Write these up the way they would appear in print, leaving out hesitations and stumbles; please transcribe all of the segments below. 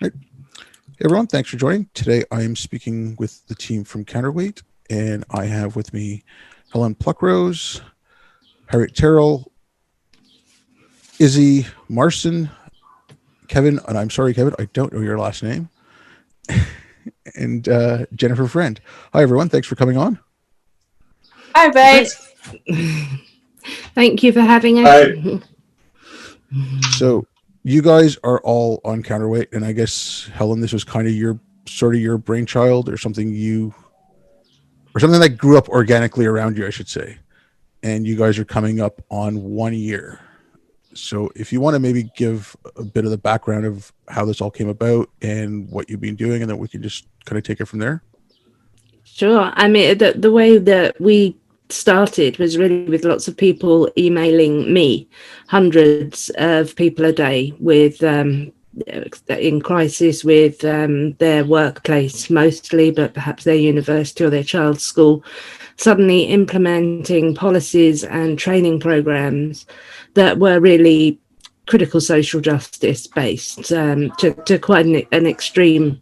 Right. Hey everyone, thanks for joining. Today I am speaking with the team from Counterweight, and I have with me Helen Pluckrose, Harriet Terrill, Issy Marston, Kevin, and I'm sorry, Kevin, I don't know your last name, and Jennifer Friend. Hi everyone, thanks for coming on. Hi, babe. Thank you for having us. So you guys are all on Counterweight, and I guess Helen, this was kind of your brainchild, or something that grew up organically around you, I should say. And you guys are coming up on 1 year. So if you want to maybe give a bit of the background of how this all came about and what you've been doing, and then we can just kind of take it from there. Sure. I mean, the way that we started was really with lots of people emailing me, hundreds of people a day with in crisis with their workplace mostly, but perhaps their university or their child's school, suddenly implementing policies and training programs that were really critical social justice based to quite an extreme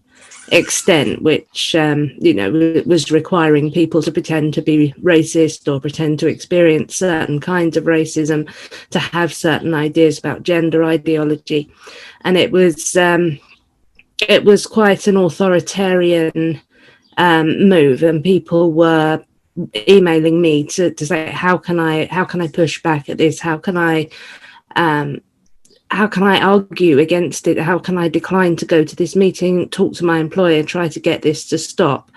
extent, which was requiring people to pretend to be racist or pretend to experience certain kinds of racism, to have certain ideas about gender ideology. And it was quite an authoritarian move, and people were emailing me to say, how can I push back at this? How can I argue against it? How can I decline to go to this meeting, talk to my employer, try to get this to stop?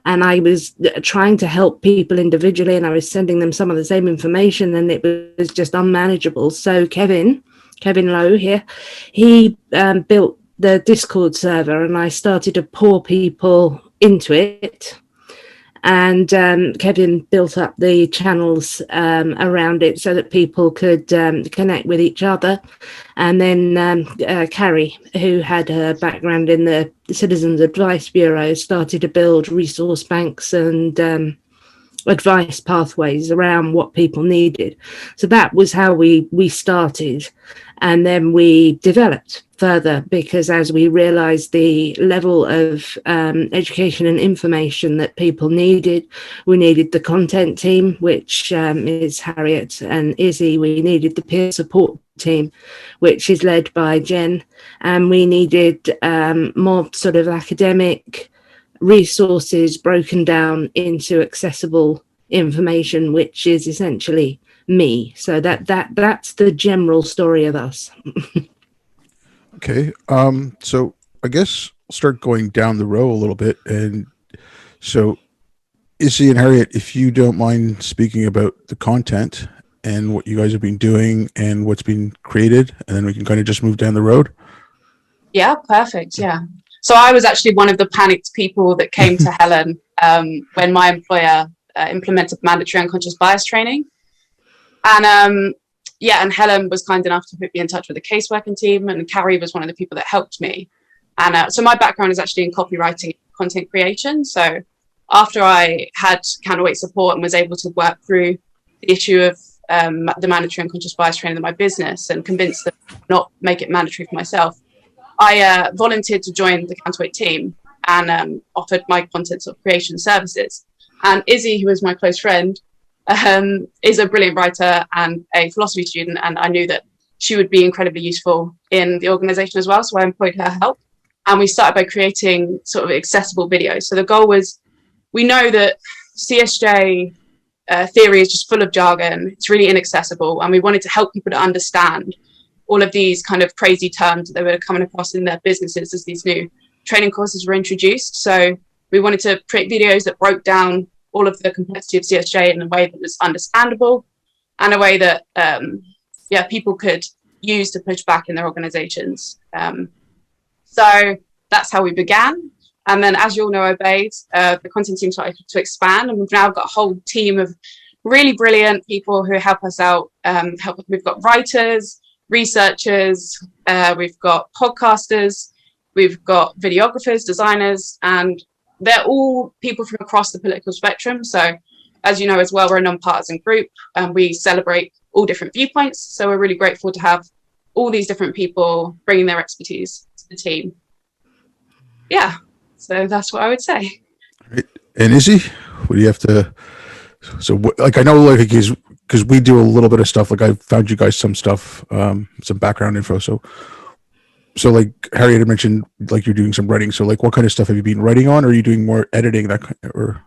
And I was trying to help people individually, and I was sending them some of the same information, and it was just unmanageable. So Kevin Lowe here, he built the Discord server, and I started to pour people into it. And Kevin built up the channels around it so that people could connect with each other. And then Carrie, who had her background in the Citizens Advice Bureau, started to build resource banks and advice pathways around what people needed. So that was how we started. And then we developed further, because as we realized the level of education and information that people needed, we needed the content team, which is Harriet and Issy. We needed the peer support team, which is led by Jen. And we needed more sort of academic resources broken down into accessible information, which is essentially me. So that's the general story of us. Okay. So I guess I'll start going down the row a little bit. And so Issy and Harriet, if you don't mind speaking about the content and what you guys have been doing and what's been created, and then we can kind of just move down the road. Yeah, perfect. Yeah. So I was actually one of the panicked people that came to Helen when my employer implemented mandatory unconscious bias training. And and Helen was kind enough to put me in touch with the caseworking team, and Carrie was one of the people that helped me. And so my background is actually in copywriting and content creation. So after I had Counterweight support and was able to work through the issue of the mandatory unconscious bias training in my business and convinced them to not make it mandatory for myself, I volunteered to join the Counterweight team and offered my content sort of creation services. And Issy, who is my close friend, is a brilliant writer and a philosophy student, and I knew that she would be incredibly useful in the organization as well, so I employed her help, and we started by creating sort of accessible videos. So the goal was, we know that CSJ theory is just full of jargon, it's really inaccessible, and we wanted to help people to understand all of these kind of crazy terms that they were coming across in their businesses as these new training courses were introduced. So we wanted to create videos that broke down all of the complexity of CSJ in a way that was understandable and a way that people could use to push back in their organizations. So that's how we began. And then, as you all know, Obeyed, the content team started to expand, and we've now got a whole team of really brilliant people who help us out. We've got writers, researchers, we've got podcasters, we've got videographers, designers, and they're all people from across the political spectrum. So as you know as well, we're a non-partisan group and we celebrate all different viewpoints. So we're really grateful to have all these different people bringing their expertise to the team. yeah, so that's what I would say. Right. And Izzy, what do you have to? So, like, I know, like, because we do a little bit of stuff. Like, I found you guys some stuff, some background info. So, like, Harriet had mentioned, like, you're doing some writing. So, like, what kind of stuff have you been writing on? Or are you doing more editing? Or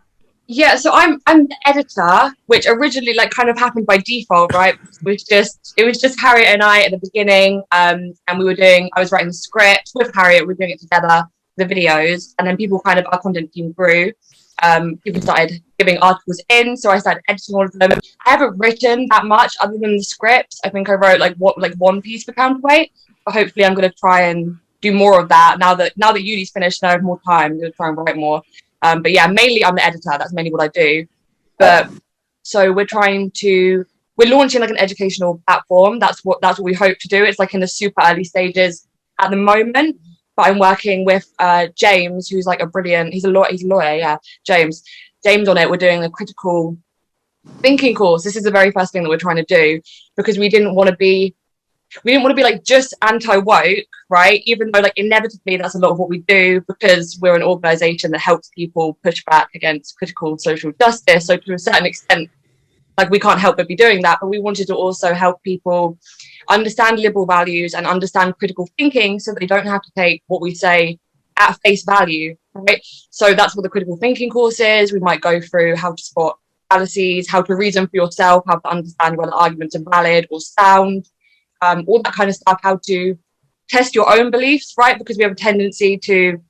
Yeah, so I'm the editor, which originally like kind of happened by default, right? It was just Harriet and I at the beginning, and I was writing the script with Harriet, we were doing it together, the videos, and then our content team grew. People started giving articles in, so I started editing all of them. I haven't written that much other than the script. I think I wrote like one piece for Counterweight, but hopefully I'm going to try and do more of that now that uni's finished and I have more time. I'm going to try and write more. But yeah, mainly I'm the editor. That's mainly what I do. But so we're launching like an educational platform. That's what we hope to do. It's like in the super early stages at the moment. But I'm working with James, who's like he's a lawyer, yeah. James on it. We're doing a critical thinking course. This is the very first thing that we're trying to do because we didn't want to be like just anti-woke, right? Even though like inevitably that's a lot of what we do because we're an organization that helps people push back against critical social justice. So to a certain extent, like we can't help but be doing that, but we wanted to also help people understand liberal values and understand critical thinking so they don't have to take what we say at face value, right? So that's what the critical thinking course is. We might go through how to spot fallacies, how to reason for yourself, how to understand whether arguments are valid or sound, all that kind of stuff, how to test your own beliefs, right? Because we have a tendency to,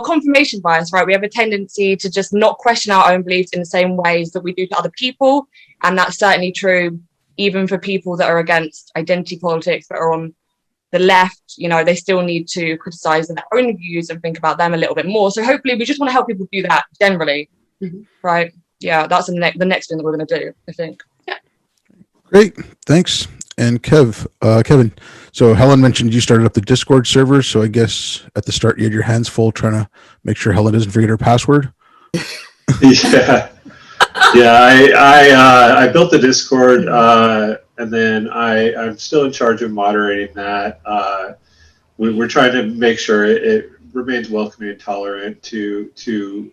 confirmation bias, right? We have a tendency to just not question our own beliefs in the same ways that we do to other people. And that's certainly true even for people that are against identity politics, that are on the left. You know, they still need to criticize their own views and think about them a little bit more. So hopefully we just want to help people do that generally, right? Yeah, that's the next thing that we're going to do, I think. Yeah. great, thanks. And Kevin. So Helen mentioned you started up the Discord server. So I guess at the start you had your hands full trying to make sure Helen doesn't forget her password. Yeah, yeah. I built the Discord, and then I'm still in charge of moderating that. We're trying to make sure it remains welcoming and tolerant to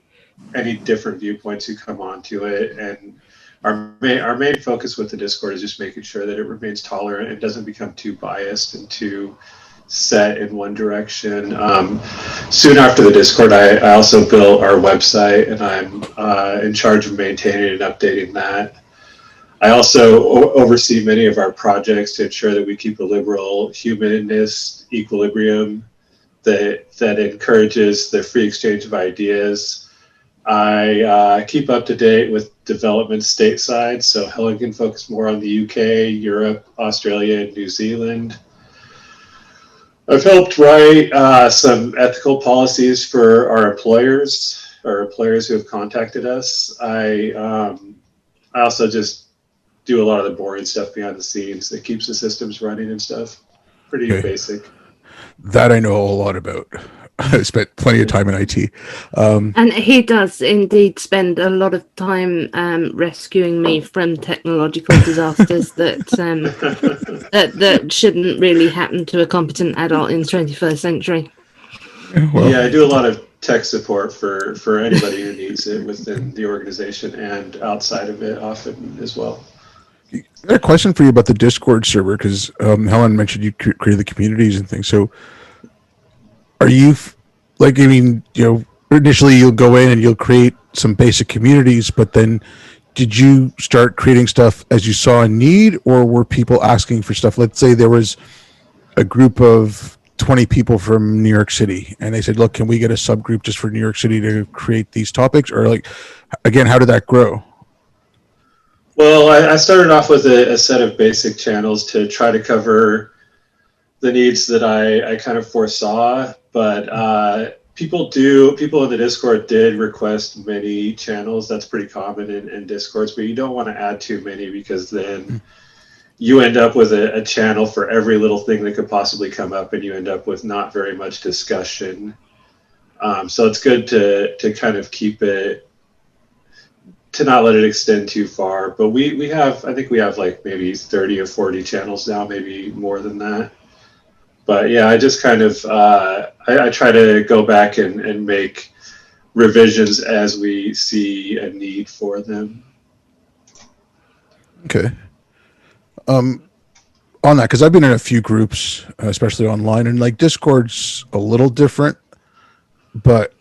any different viewpoints who come onto it, and our main focus with the Discord is just making sure that it remains tolerant and doesn't become too biased and too set in one direction. Soon after the Discord, I also built our website, and I'm in charge of maintaining and updating that. I also oversee many of our projects to ensure that we keep a liberal humanist equilibrium that encourages the free exchange of ideas. I keep up to date with development stateside, so Helen can focus more on the UK, Europe, Australia, and New Zealand. I've helped write some ethical policies for our employers who have contacted us. I also just do a lot of the boring stuff behind the scenes that keeps the systems running and stuff. Pretty basic. That I know a lot about. I spent plenty of time in IT. And he does indeed spend a lot of time rescuing me from technological disasters that shouldn't really happen to a competent adult in the 21st century. Well, yeah, I do a lot of tech support for anybody who needs it within the organization and outside of it often as well. I got a question for you about the Discord server, because Helen mentioned you created the communities and things. So are you, like, I mean, you know, initially you'll go in and you'll create some basic communities, but then did you start creating stuff as you saw a need, or were people asking for stuff? Let's say there was a group of 20 people from New York City and they said, look, can we get a subgroup just for New York City to create these topics? Or, like, again, how did that grow? Well, I started off with a set of basic channels to try to cover the needs that I kind of foresaw, but people in the Discord did request many channels. That's pretty common in Discords, but you don't want to add too many, because then you end up with a channel for every little thing that could possibly come up, and you end up with not very much discussion. So it's good to kind of keep it, to not let it extend too far. But I think we have like maybe 30 or 40 channels now, maybe more than that. But yeah, I just kind of I try to go back and make revisions as we see a need for them. Okay. On that, because I've been in a few groups, especially online, and like Discord's a little different, but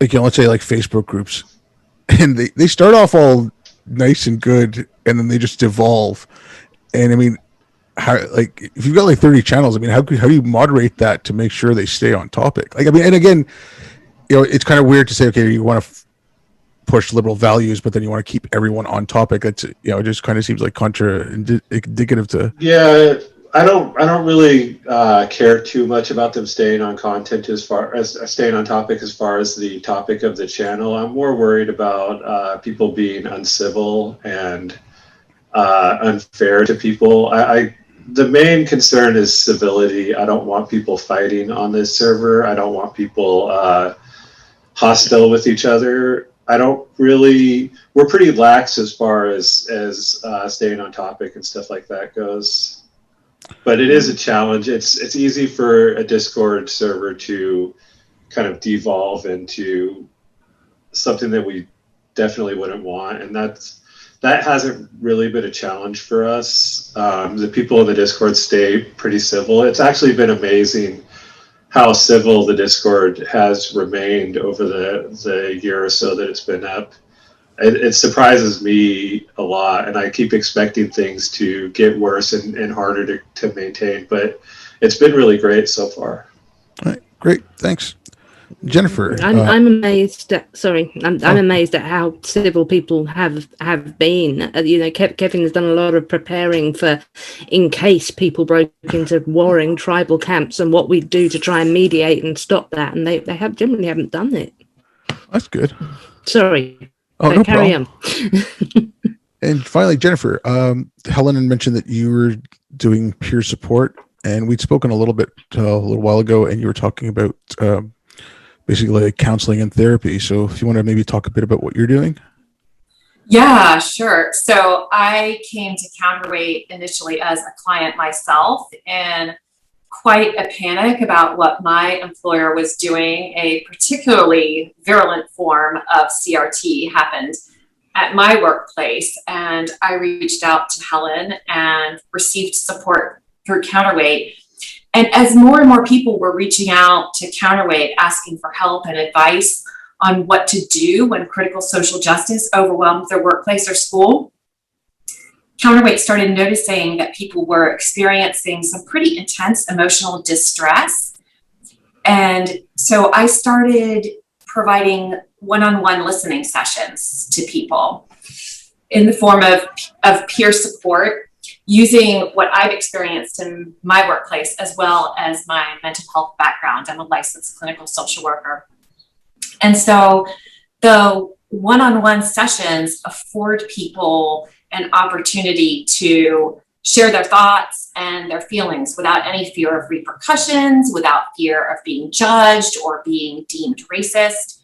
like, let's say like Facebook groups, and they start off all nice and good, and then they just devolve. And I mean, how, like, if you've got like 30 channels, I mean, how do you moderate that to make sure they stay on topic? Like, I mean, and again, it's kind of weird to say, okay, you want to push liberal values, but then you want to keep everyone on topic. That's, it just kind of seems like indicative to. Yeah, I don't really care too much about them staying on content as far as staying on topic as far as the topic of the channel. I'm more worried about people being uncivil and unfair to people. The main concern is civility. I don't want people fighting on this server. I don't want people hostile with each other. We're pretty lax as far as staying on topic and stuff like that goes. But it is a challenge. It's easy for a Discord server to kind of devolve into something that we definitely wouldn't want, and that hasn't really been a challenge for us. The people in the Discord stay pretty civil. It's actually been amazing how civil the Discord has remained over the year or so that it's been up. It surprises me a lot, and I keep expecting things to get worse and harder to maintain, but it's been really great so far. All right, great, thanks. Jennifer, I'm amazed at. Sorry, I'm amazed at how civil people have been. Kevin has done a lot of preparing for, in case people broke into warring tribal camps, and what we'd do to try and mediate and stop that. And they generally haven't done it. That's good. Sorry. Oh, no carry problem. on. And finally, Jennifer, Helen had mentioned that you were doing peer support, and we'd spoken a little while ago, and you were talking about basically like counseling and therapy. So if you want to maybe talk a bit about what you're doing. Yeah, sure. So I came to Counterweight initially as a client myself, and quite a panic about what my employer was doing. A particularly virulent form of CRT happened at my workplace, and I reached out to Helen and received support through Counterweight. And as more and more people were reaching out to Counterweight asking for help and advice on what to do when critical social justice overwhelmed their workplace or school, Counterweight started noticing that people were experiencing some pretty intense emotional distress. And so I started providing one-on-one listening sessions to people in the form of peer support, using what I've experienced in my workplace as well as my mental health background. I'm a licensed clinical social worker. And so the one-on-one sessions afford people an opportunity to share their thoughts and their feelings without any fear of repercussions, without fear of being judged or being deemed racist.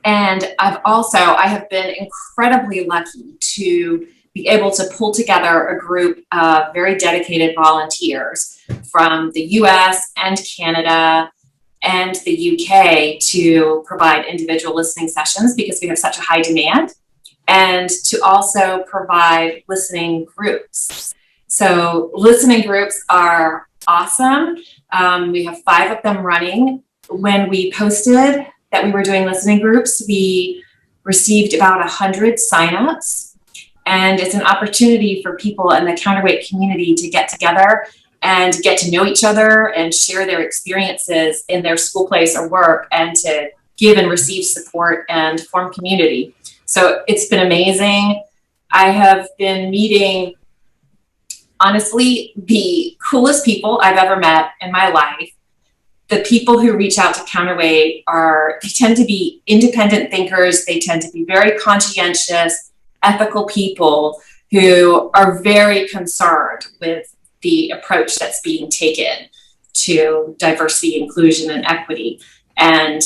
And I have been incredibly lucky to be able to pull together a group of very dedicated volunteers from the US and Canada and the UK to provide individual listening sessions because we have such a high demand, and to also provide listening groups. So listening groups are awesome. We have 5 of them running. When we posted that we were doing listening groups, we received about 100 signups. And it's an opportunity for people in the Counterweight community to get together and get to know each other and share their experiences in their school place or work, and to give and receive support and form community. So it's been amazing. I have been meeting, honestly, the coolest people I've ever met in my life. The people who reach out to Counterweight they tend to be independent thinkers. They tend to be very conscientious, ethical people who are very concerned with the approach that's being taken to diversity, inclusion, and equity. And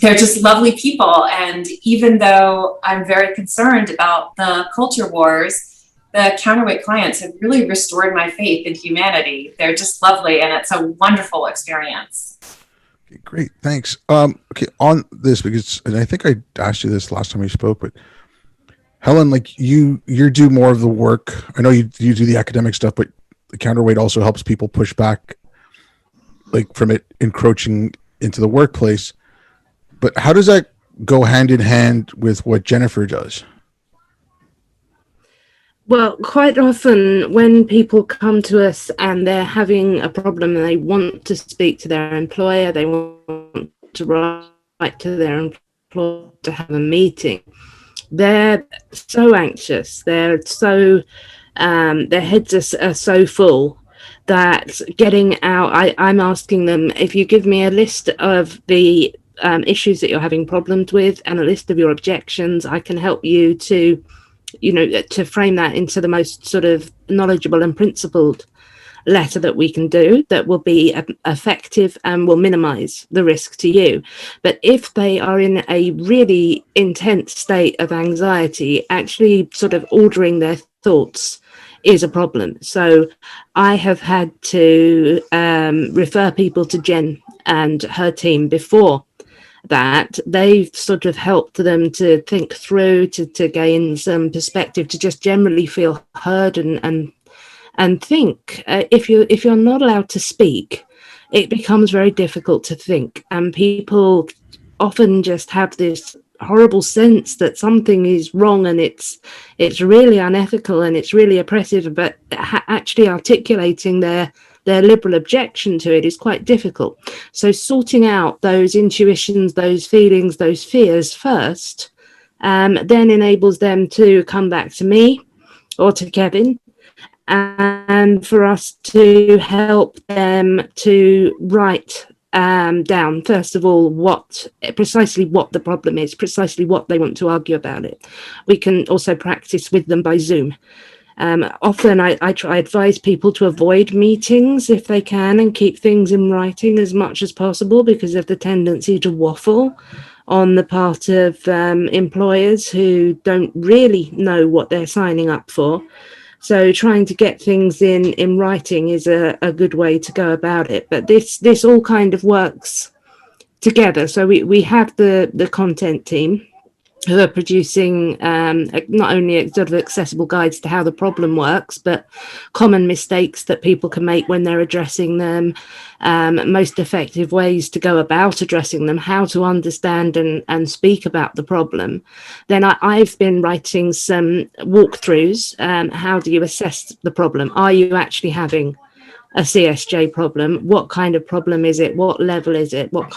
they're just lovely people. And even though I'm very concerned about the culture wars the Counterweight clients have really restored my faith in humanity. They're just lovely, and it's a wonderful experience. Okay, great, thanks. Okay, on this, because, and I think I asked you this last time we spoke, but Helen, like you do more of the work. I know you do the academic stuff, but the Counterweight also helps people push back, like from it encroaching into the workplace. But how does that go hand in hand with what Jennifer does? Well, quite often when people come to us and they're having a problem and they want to speak to their employer, they want to write to their employer to have a meeting, they're so anxious, they're so their heads are so full that getting out, I'm asking them, if you give me a list of the issues that you're having problems with and a list of your objections, I can help you to frame that into the most sort of knowledgeable and principled letter that we can do that will be effective and will minimize the risk to you. But if they are in a really intense state of anxiety, actually sort of ordering their thoughts is a problem. So I have had to refer people to Jen and her team before that. They've sort of helped them to think through, to gain some perspective, to just generally feel heard and think. If you're not allowed to speak, it becomes very difficult to think, and people often just have this horrible sense that something is wrong and it's really unethical and it's really oppressive, but actually articulating their liberal objection to it is quite difficult. So sorting out those intuitions, those feelings, those fears first, then enables them to come back to me or to Kevin, and for us to help them to write down, first of all, precisely what the problem is, precisely what they want to argue about it. We can also practice with them by Zoom. Often I advise people to avoid meetings if they can and keep things in writing as much as possible because of the tendency to waffle on the part of employers who don't really know what they're signing up for. So trying to get things in writing is a good way to go about it. But this all kind of works together. So we have the content team who are producing not only sort of accessible guides to how the problem works, but common mistakes that people can make when they're addressing them, most effective ways to go about addressing them, how to understand and speak about the problem. Then I've been writing some walkthroughs. How do you assess the problem? Are you actually having a CSJ problem? What kind of problem is it? What level is it? What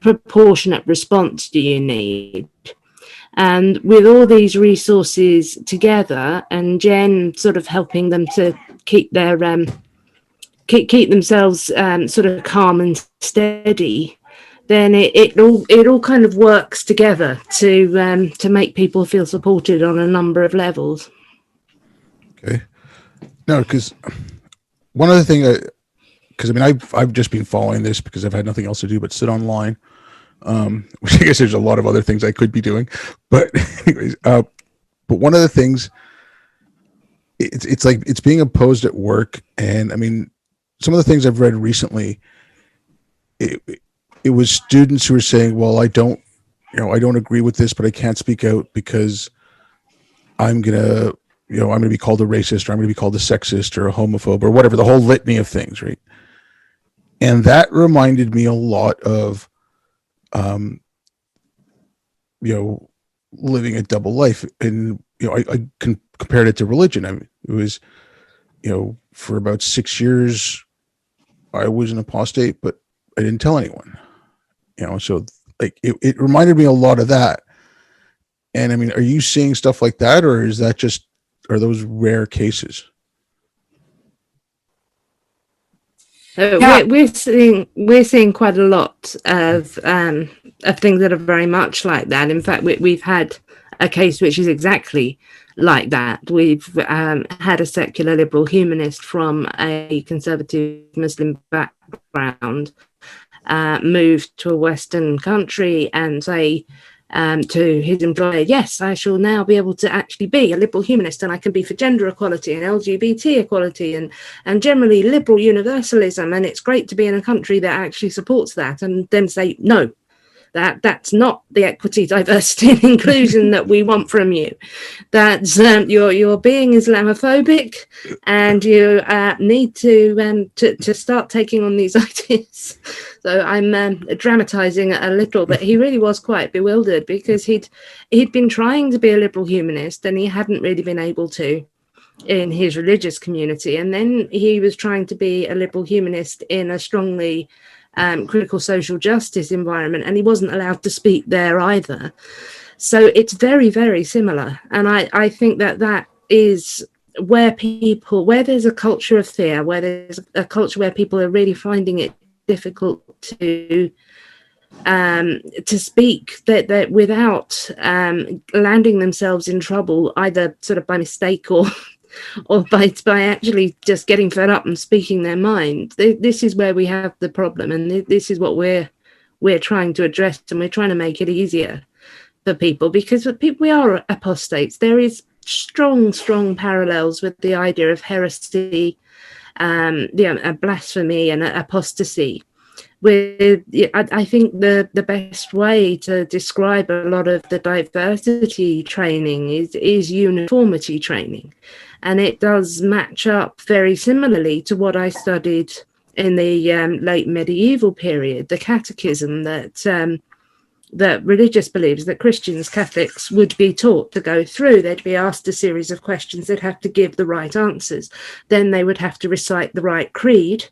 proportionate response do you need? And with all these resources together, and Jen sort of helping them to keep their keep themselves sort of calm and steady, then it all kind of works together to make people feel supported on a number of levels. Okay. No, because one other thing because I mean, I've just been following this because I've had nothing else to do but sit online, which I guess there's a lot of other things I could be doing. But anyways, but one of the things, it's like it's being opposed at work, and I mean, some of the things I've read recently, it was students who were saying, "Well, I don't agree with this, but I can't speak out because I'm gonna be called a racist, or I'm gonna be called a sexist, or a homophobe, or whatever, the whole litany of things, right?" And that reminded me a lot of, living a double life. And, I compared it to religion. I mean, it was, for about 6 years, I was an apostate, but I didn't tell anyone, so like, it reminded me a lot of that. And I mean, are you seeing stuff like that, or are those rare cases? Yeah. We're seeing quite a lot of things that are very much like that. In fact, we've had a case which is exactly like that. We've had a secular liberal humanist from a conservative Muslim background move to a Western country and say to his employer, yes, I shall now be able to actually be a liberal humanist, and I can be for gender equality and LGBT equality and generally liberal universalism, and it's great to be in a country that actually supports that, and then say, no, that's not the equity, diversity and inclusion that we want from you. That's you're being Islamophobic, and you need to start taking on these ideas. So I'm dramatizing a little, but he really was quite bewildered because he'd been trying to be a liberal humanist and he hadn't really been able to in his religious community, and then he was trying to be a liberal humanist in a strongly critical social justice environment, and he wasn't allowed to speak there either. So it's very, very similar, and I think that is where there's a culture of fear, where there's a culture where people are really finding it difficult to speak that without landing themselves in trouble, either sort of by mistake or by actually just getting fed up and speaking their mind. This is where we have the problem, and this is what we're trying to address, and we're trying to make it easier for people, because we are apostates. There is strong parallels with the idea of heresy, a blasphemy and apostasy. I think the best way to describe a lot of the diversity training is uniformity training, and it does match up very similarly to what I studied in the late medieval period, the catechism that religious believers, that Christians, Catholics would be taught to go through. They'd be asked a series of questions, they'd have to give the right answers, then they would have to recite the right creed,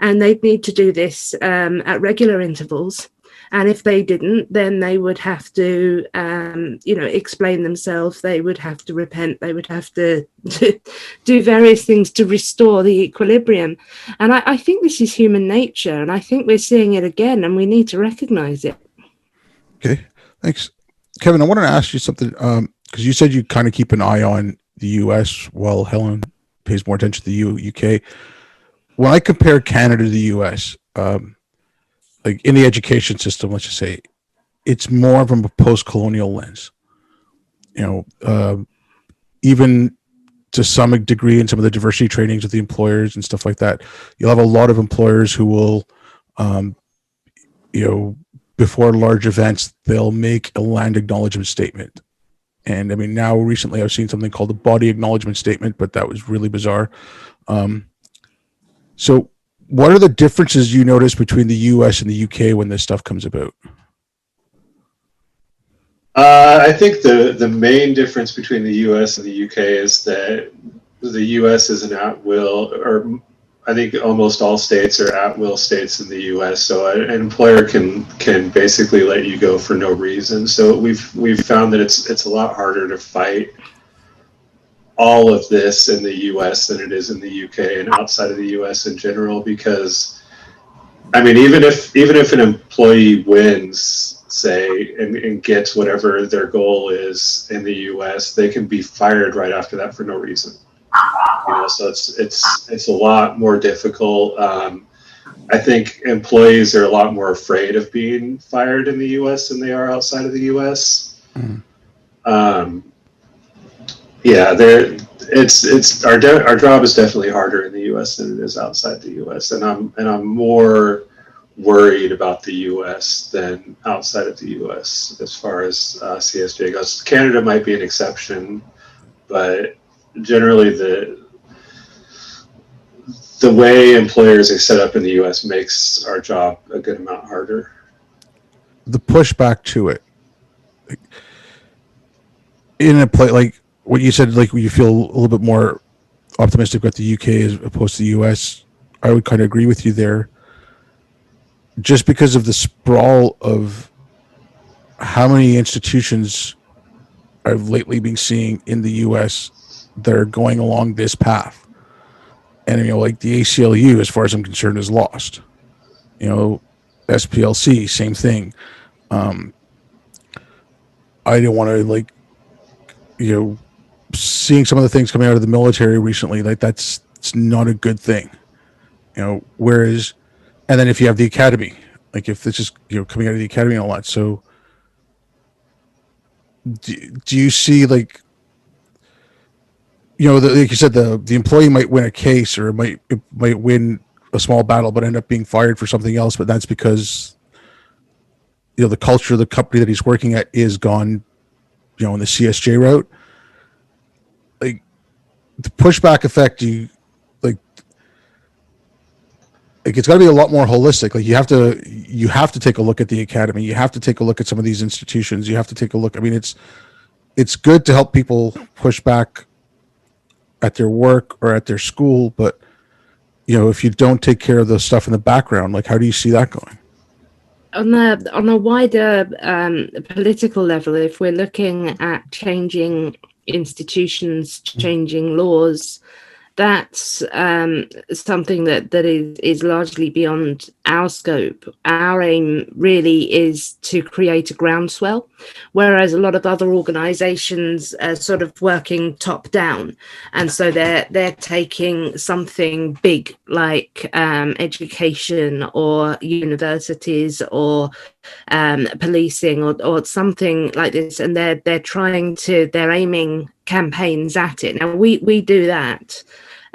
and they'd need to do this at regular intervals. And if they didn't, then they would have to, explain themselves. They would have to repent. They would have to do various things to restore the equilibrium. And I think this is human nature, and I think we're seeing it again, and we need to recognize it. Okay, thanks. Kevin, I wanted to ask you something, because you said you kind of keep an eye on the US while Helen pays more attention to the UK. When I compare Canada to the US, like in the education system, let's just say, it's more from a post-colonial lens. Even to some degree in some of the diversity trainings with the employers and stuff like that, you'll have a lot of employers who will, before large events, they'll make a land acknowledgement statement. And I mean, now recently I've seen something called a body acknowledgement statement, but that was really bizarre. So what are the differences you notice between the US and the UK when this stuff comes about? I think the main difference between the US and the UK is that the US is an at-will, or I think almost all states are at-will states in the US. So an employer can basically let you go for no reason. So we've found that it's a lot harder to fight all of this in the US than it is in the UK and outside of the US in general, because I mean, even if an employee wins, say, and gets whatever their goal is in the US, they can be fired right after that for no reason. So it's a lot more difficult. I think employees are a lot more afraid of being fired in the US than they are outside of the US. Mm. It's our job is definitely harder in the US than it is outside the US, and I'm more worried about the US than outside of the US as far as CSJ goes. Canada might be an exception, but generally the way employers are set up in the US makes our job a good amount harder. The pushback to it, like, in a place like what you said, like you feel a little bit more optimistic about the UK as opposed to the US, I would kind of agree with you there. Just because of the sprawl of how many institutions I've lately been seeing in the US that are going along this path. And, like the ACLU, as far as I'm concerned, is lost. SPLC, same thing. I don't want to, seeing some of the things coming out of the military recently, it's not a good thing. Whereas, and then if you have the academy, like if this is, coming out of the academy and all that. So do you see, like, like you said, the employee might win a case, or it might win a small battle, but end up being fired for something else. But that's because the culture of the company that he's working at is gone, in the CSJ route. Like, the pushback effect, like it's got to be a lot more holistic. Like, you have to take a look at the academy. You have to take a look at some of these institutions. You have to take a look. I mean, it's good to help people push back at their work or at their school, but if you don't take care of the stuff in the background, like, how do you see that going? On a wider political level, if we're looking at changing institutions, changing laws, that's something that is largely beyond our scope. Our aim really is to create a groundswell, whereas a lot of other organizations are sort of working top down, and so they're taking something big like education or universities or policing or something like this, and they're aiming campaigns at it. Now we do that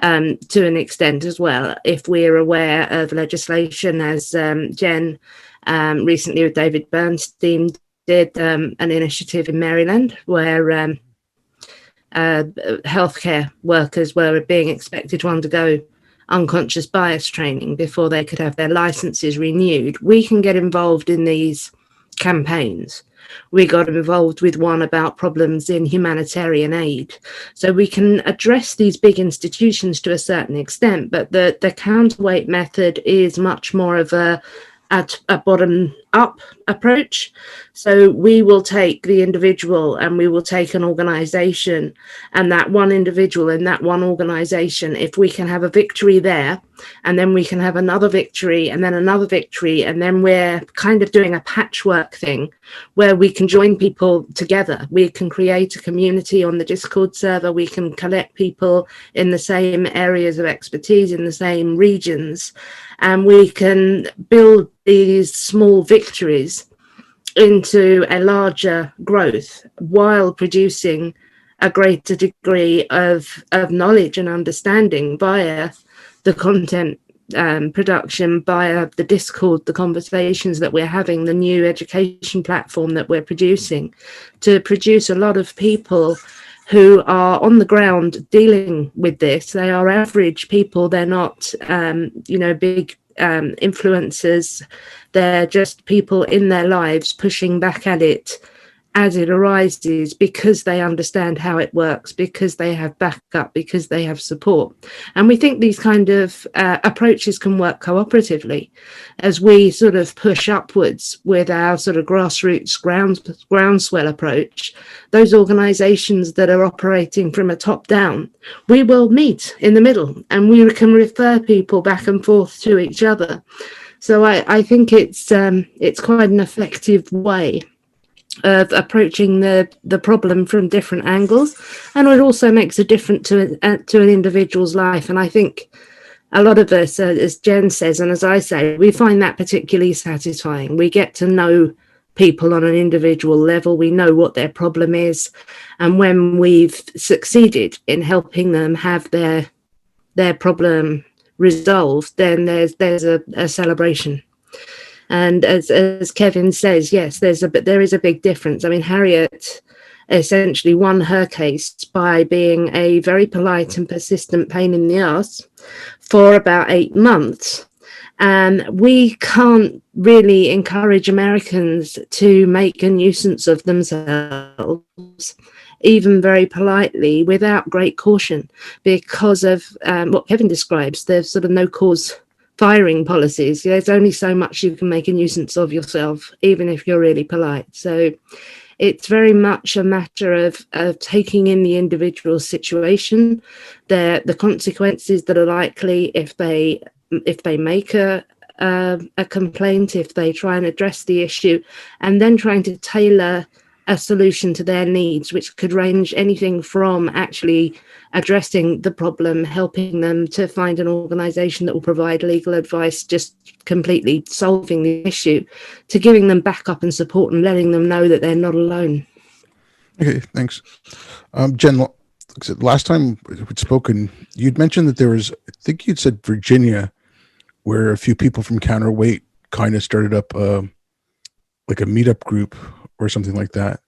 to an extent as well, if we're aware of legislation, as Jen recently with David Bernstein did an initiative in Maryland where healthcare workers were being expected to undergo unconscious bias training before they could have their licenses renewed. We can get involved in these campaigns. We got involved with one about problems in humanitarian aid. So we can address these big institutions to a certain extent, but the counterweight method is much more of a bottom-up approach. So we will take the individual and we will take an organization, and that one individual in that one organization, if we can have a victory there, and then we can have another victory and then another victory, and then we're kind of doing a patchwork thing where we can join people together. We can create a community on the Discord server. We can collect people in the same areas of expertise, in the same regions, and we can build these small victories into a larger growth while producing a greater degree of knowledge and understanding via the content production, via the Discord, the conversations that we're having, the new education platform that we're producing, to produce a lot of people who are on the ground dealing with this. They are average people. They're not, big influencers. They're just people in their lives pushing back at it as it arises, because they understand how it works, because they have backup, because they have support. And we think these kind of approaches can work cooperatively as we sort of push upwards with our sort of grassroots groundswell approach. Those organizations that are operating from a top down, we will meet in the middle and we can refer people back and forth to each other. So I think it's quite an effective way of approaching the problem from different angles, and it also makes a difference to an individual's life. And I think a lot of us, as Jen says, and as I say, we find that particularly satisfying. We get to know people on an individual level. We know what their problem is, and when we've succeeded in helping them have their problem resolved, then there's a celebration. And as Kevin says, yes, there is a big difference. I mean, Harriet essentially won her case by being a very polite and persistent pain in the ass for about 8 months. And we can't really encourage Americans to make a nuisance of themselves, even very politely, without great caution, because of what Kevin describes, the sort of no cause firing policies. There's only so much you can make a nuisance of yourself, even if you're really polite. So it's very much a matter of taking in the individual situation, the consequences that are likely if they make a complaint, if they try and address the issue, and then trying to tailor a solution to their needs, which could range anything from actually addressing the problem, helping them to find an organization that will provide legal advice, just completely solving the issue, to giving them backup and support and letting them know that they're not alone. Okay, thanks. Jen, like I said, last time we'd spoken, you'd mentioned that there was, I think you'd said Virginia, where a few people from Counterweight kind of started up like a meetup group or something like that.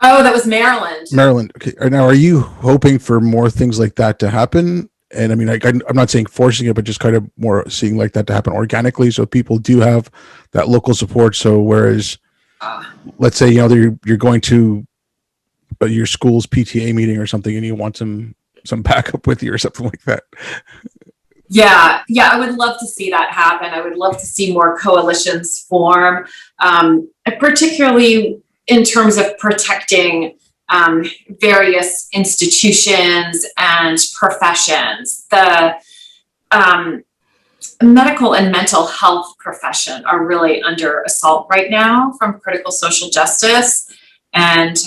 Oh, that was Maryland. Maryland. Okay. Now, are you hoping for more things like that to happen? And I mean, I'm not saying forcing it, but just kind of more seeing like that to happen organically, so people do have that local support. So whereas, let's say you're going to your school's PTA meeting or something, and you want some backup with you or something like that. Yeah, I would love to see that happen. I would love to see more coalitions form, particularly in terms of protecting various institutions and professions. The medical and mental health profession are really under assault right now from critical social justice. And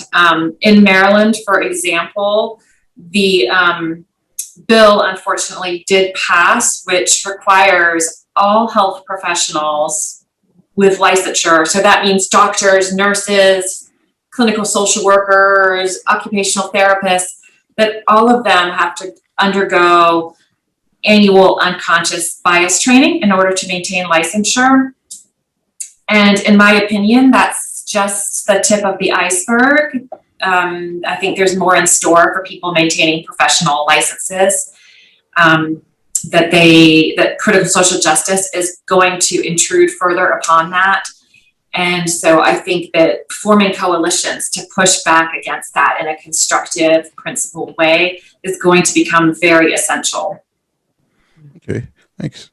in Maryland, for example, the bill unfortunately did pass, which requires all health professionals with licensure. So that means doctors, nurses, clinical social workers, occupational therapists, that all of them have to undergo annual unconscious bias training in order to maintain licensure. And in my opinion, that's just the tip of the iceberg. I think there's more in store for people maintaining professional licenses. That critical social justice is going to intrude further upon that. And so I think that forming coalitions to push back against that in a constructive, principled way is going to become very essential. Okay, thanks.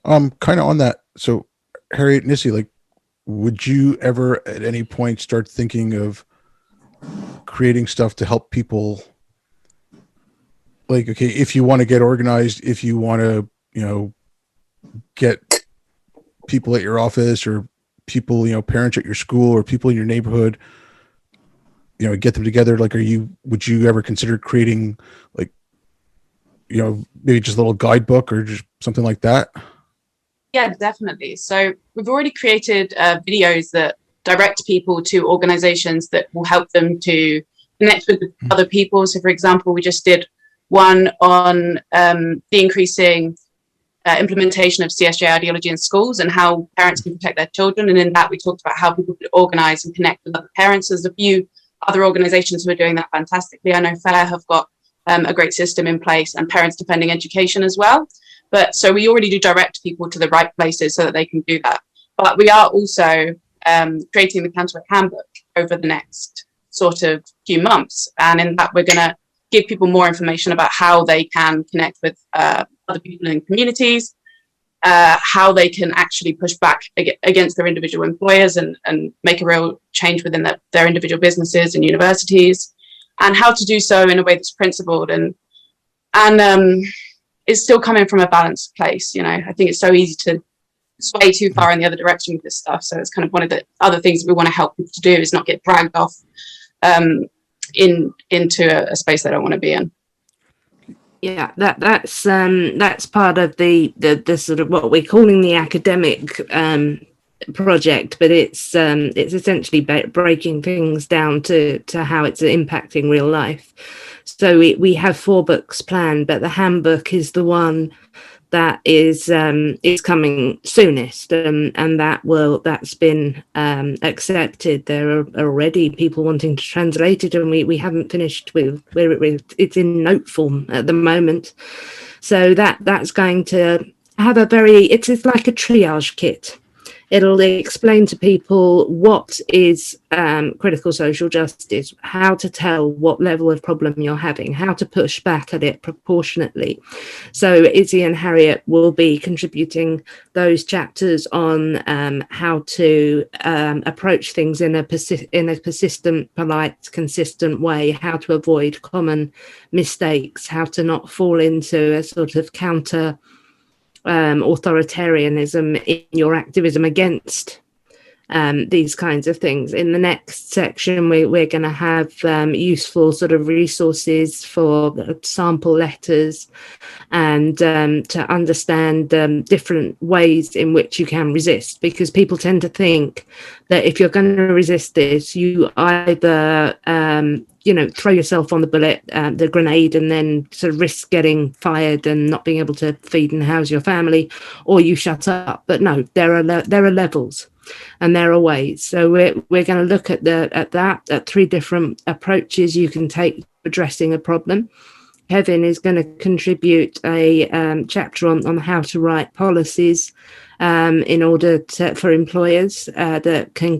Kind of on that. So, Harriet and Issy, like, would you ever at any point start thinking of creating stuff to help people? Like, okay, if you want to get organized, if you want to, get people at your office or people, parents at your school or people in your neighborhood, get them together. Like, would you ever consider creating, like, maybe just a little guidebook or just something like that? Yeah, definitely. So we've already created videos that direct people to organizations that will help them to connect with other people. So, for example, we just did one on the increasing implementation of CSJ ideology in schools and how parents can protect their children. And in that, we talked about how people could organize and connect with other parents. There's a few other organizations who are doing that fantastically. I know FAIR have got a great system in place, and Parents Defending Education as well. But so we already do direct people to the right places so that they can do that. But we are also creating the Counterweight handbook over the next sort of few months. And in that, we're going to give people more information about how they can connect with other people in communities, how they can actually push back against their individual employers and make a real change within their individual businesses and universities, and how to do so in a way that's principled and is still coming from a balanced place. I think it's so easy to sway too far in the other direction with this stuff. So it's kind of one of the other things that we want to help people to do is not get dragged off into a space they don't want to be in. Yeah, that's part of the sort of what we're calling the academic project, but it's essentially breaking things down to how it's impacting real life. So we have 4 books planned, but the handbook is the one that is coming soonest, and that's been accepted. There are already people wanting to translate it, and we haven't finished with it's in note form at the moment. So that's going to have it's like a triage kit. It'll explain to people what is critical social justice, how to tell what level of problem you're having, how to push back at it proportionately. So Issy and Harriet will be contributing those chapters on how to approach things in a persistent, polite, consistent way, how to avoid common mistakes, how to not fall into a sort of counter authoritarianism in your activism against these kinds of things. In the next section, we're going to have useful sort of resources for sample letters and to understand different ways in which you can resist, because people tend to think that if you're going to resist this, you either throw yourself on the grenade, and then sort of risk getting fired and not being able to feed and house your family, or you shut up. But no, there are levels and there are ways. So we're going to look at 3 different approaches you can take addressing a problem. Kevin is going to contribute a chapter on how to write policies in order for employers that can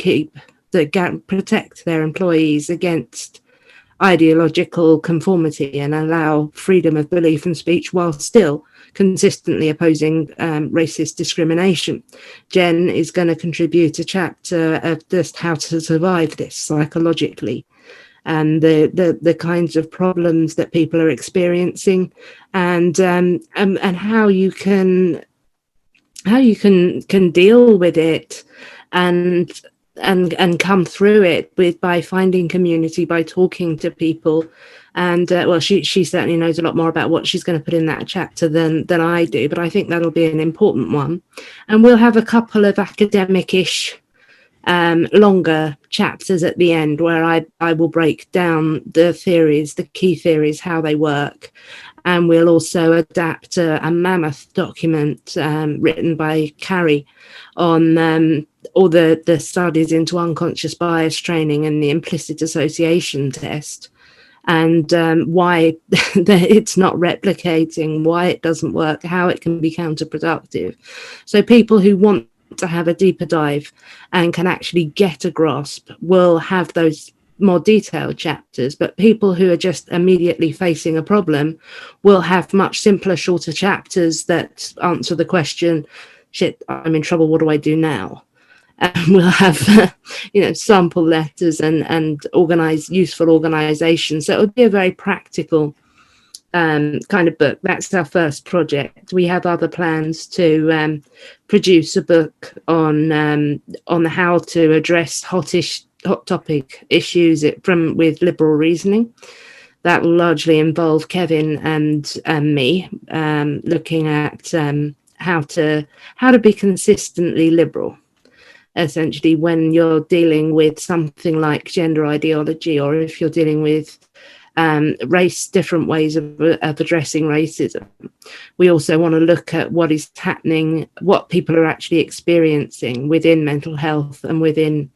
protect their employees against ideological conformity and allow freedom of belief and speech while still consistently opposing racist discrimination. Jen is going to contribute a chapter of just how to survive this psychologically, and the kinds of problems that people are experiencing, and how you can deal with it and come through it by finding community, by talking to people. And she certainly knows a lot more about what she's going to put in that chapter than I do, but I think that'll be an important one. And we'll have a couple of academic-ish longer chapters at the end where I will break down the theories, the key theories, how they work. And we'll also adapt a mammoth document written by Carrie on all the studies into unconscious bias training and the implicit association test, and why it's not replicating, why it doesn't work, how it can be counterproductive. So people who want to have a deeper dive and can actually get a grasp will have those more detailed chapters, but people who are just immediately facing a problem will have much simpler, shorter chapters that answer the question, shit, I'm in trouble, what do I do now? And we'll have sample letters and useful organization. So it would be a very practical kind of book. That's our first project. We have other plans to produce a book on how to address hot topic issues with liberal reasoning. That will largely involve Kevin and me looking at how to be consistently liberal, essentially, when you're dealing with something like gender ideology, or if you're dealing with different ways of addressing racism. We also want to look at what is happening, what people are actually experiencing within mental health and within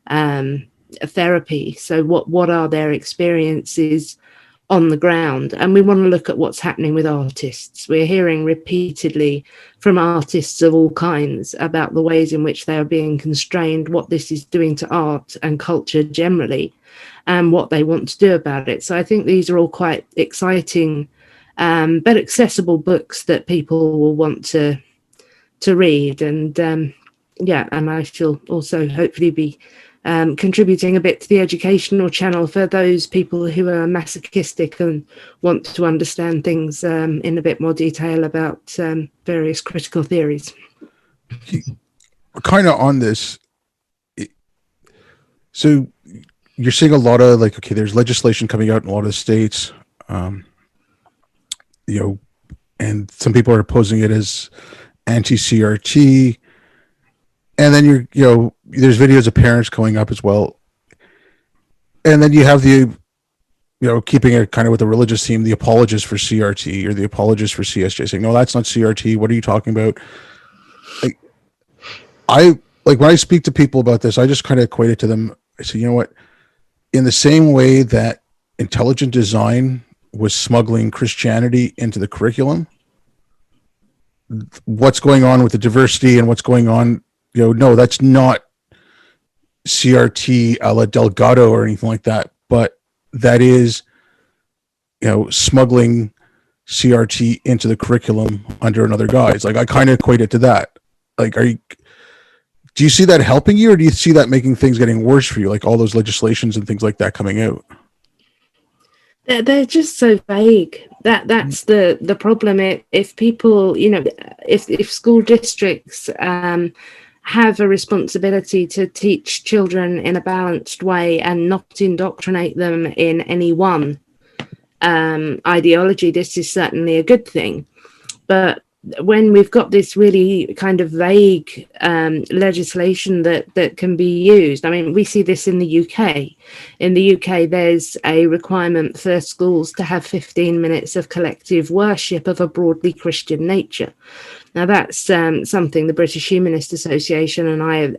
therapy. So what are their experiences on the ground? And we want to look at what's happening with artists. We're hearing repeatedly from artists of all kinds about the ways in which they are being constrained, what this is doing to art and culture generally, and what they want to do about it. So I think these are all quite exciting but accessible books that people will want to read. And and I shall also hopefully be contributing a bit to the educational channel for those people who are masochistic and want to understand things in a bit more detail about various critical theories. Kind of on this, so you're seeing a lot of there's legislation coming out in a lot of the states, and some people are opposing it as anti-CRT. And then there's videos of parents going up as well. And then you have the, keeping it kind of with a religious theme, the apologists for CRT or the apologists for CSJ saying, no, that's not CRT. What are you talking about? When I speak to people about this, I just kind of equate it to them. I say, you know what? In the same way that intelligent design was smuggling Christianity into the curriculum, what's going on with the diversity and what's going on, no, that's not CRT a la Delgado or anything like that, but that is, smuggling CRT into the curriculum under another guise. I kind of equate it to that. Do you see that helping you, or do you see that making things getting worse for you? All those legislations and things like that coming out. They're just so vague. That's the problem. If people, if school districts have a responsibility to teach children in a balanced way and not indoctrinate them in any one ideology, this is certainly a good thing. But when we've got this really kind of vague legislation that can be used, I mean, we see this in the UK. In the UK, there's a requirement for schools to have 15 minutes of collective worship of a broadly Christian nature. Now, that's something the British Humanist Association and I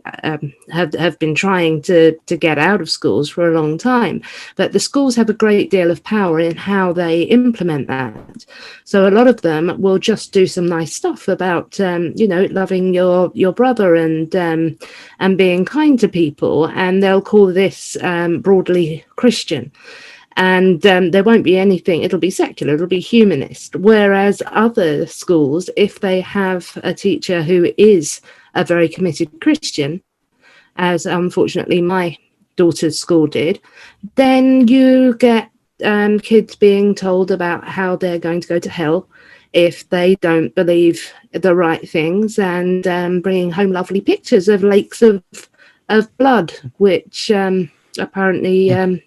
have been trying to get out of schools for a long time. But the schools have a great deal of power in how they implement that. So a lot of them will just do some nice stuff about, loving your brother and being kind to people, and they'll call this broadly Christian. And there won't be anything, it'll be secular, it'll be humanist. Whereas other schools, if they have a teacher who is a very committed Christian, as unfortunately my daughter's school did, then you get kids being told about how they're going to go to hell if they don't believe the right things, and bringing home lovely pictures of lakes of blood, which apparently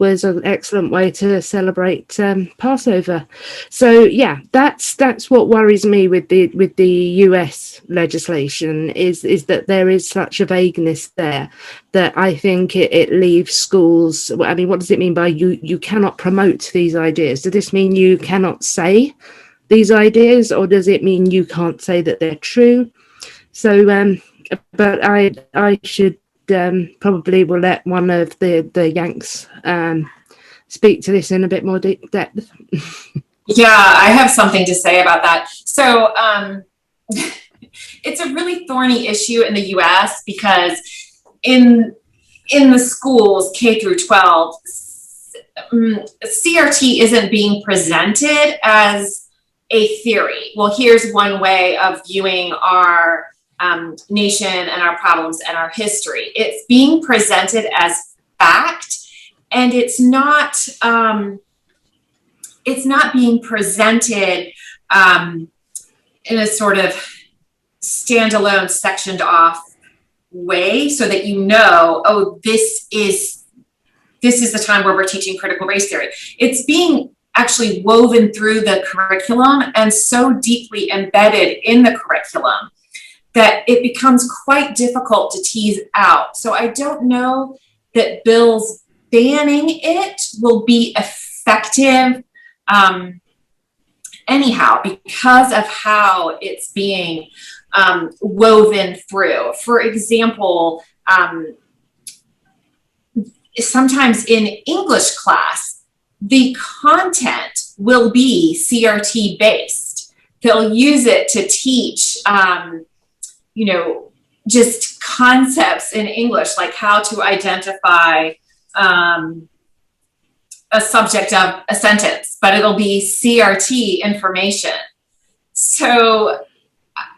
was an excellent way to celebrate Passover. So yeah, that's what worries me with the US legislation is that there is such a vagueness there that I think it leaves schools. I mean, what does it mean by you cannot promote these ideas? Does this mean you cannot say these ideas, or does it mean you can't say that they're true? So but I should probably will let one of the Yanks speak to this in a bit more depth. Yeah, I have something to say about that. So it's a really thorny issue in the US because in the schools, K through 12, CRT isn't being presented as a theory. Well, here's one way of viewing our nation and our problems and our history. It's being presented as fact, and it's not being presented in a sort of standalone, sectioned off way, so that oh, this is the time where we're teaching critical race theory. It's being actually woven through the curriculum and so deeply embedded in the curriculum that it becomes quite difficult to tease out. So I don't know that bills banning it will be effective anyhow, because of how it's being woven through. For example, sometimes in English class, the content will be CRT based. They'll use it to teach just concepts in English, like how to identify a subject of a sentence, but it'll be CRT information. So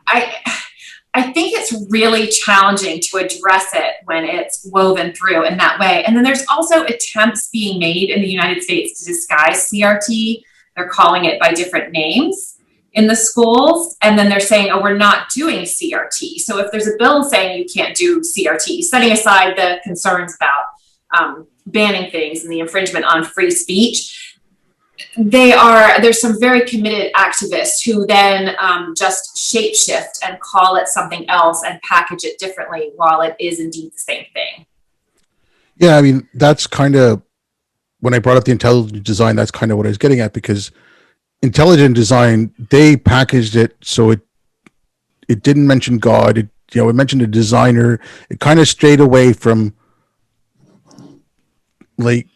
I think it's really challenging to address it when it's woven through in that way. And then there's also attempts being made in the United States to disguise CRT. They're calling it by different names in the schools. And then they're saying, oh, we're not doing CRT. So if there's a bill saying you can't do CRT, setting aside the concerns about banning things and the infringement on free speech, there's some very committed activists who then just shapeshift and call it something else and package it differently while it is indeed the same thing. Yeah, I mean, that's kind of, when I brought up the intelligent design, that's kind of what I was getting at, because intelligent design, they packaged it so it didn't mention God. It mentioned a designer. It kind of strayed away from like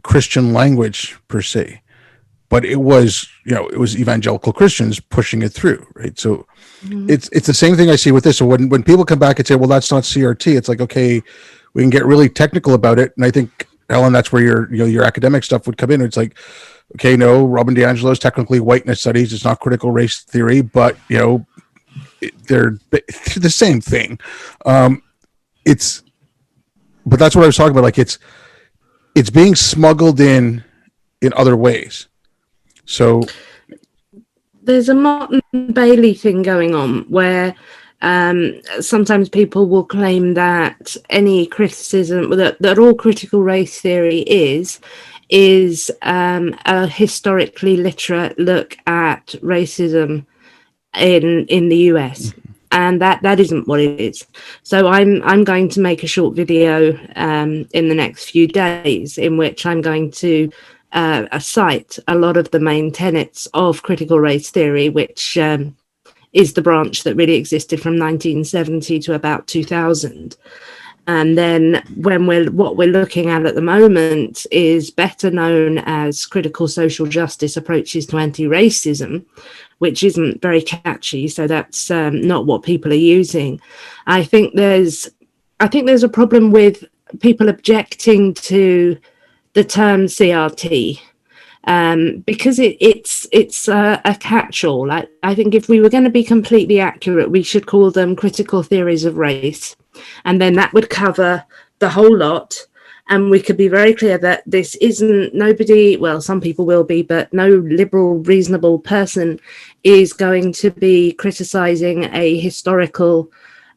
Christian language per se, but it was evangelical Christians pushing it through, right? So it's the same thing I see with this. So when people come back and say, well, that's not CRT, it's like, okay, we can get really technical about it. And I think, Helen, that's where your academic stuff would come in. It's like, okay, no, Robin DiAngelo is technically whiteness studies. It's not critical race theory, but they're the same thing. But that's what I was talking about. Like it's being smuggled in other ways. So there's a Martin Bailey thing going on where Sometimes people will claim that any criticism, that all critical race theory is a historically literate look at racism in the US. And that isn't what it is. So I'm going to make a short video in the next few days in which I'm going to cite a lot of the main tenets of critical race theory, which is the branch that really existed from 1970 to about 2000. And then what we're looking at the moment is better known as critical social justice approaches to anti-racism, which isn't very catchy. So that's not what people are using. I think there's a problem with people objecting to the term CRT. Because it's a catch-all. I think if we were going to be completely accurate, we should call them critical theories of race, and then that would cover the whole lot. And we could be very clear that this isn't nobody, well, some people will be, but no liberal, reasonable person is going to be criticizing a historical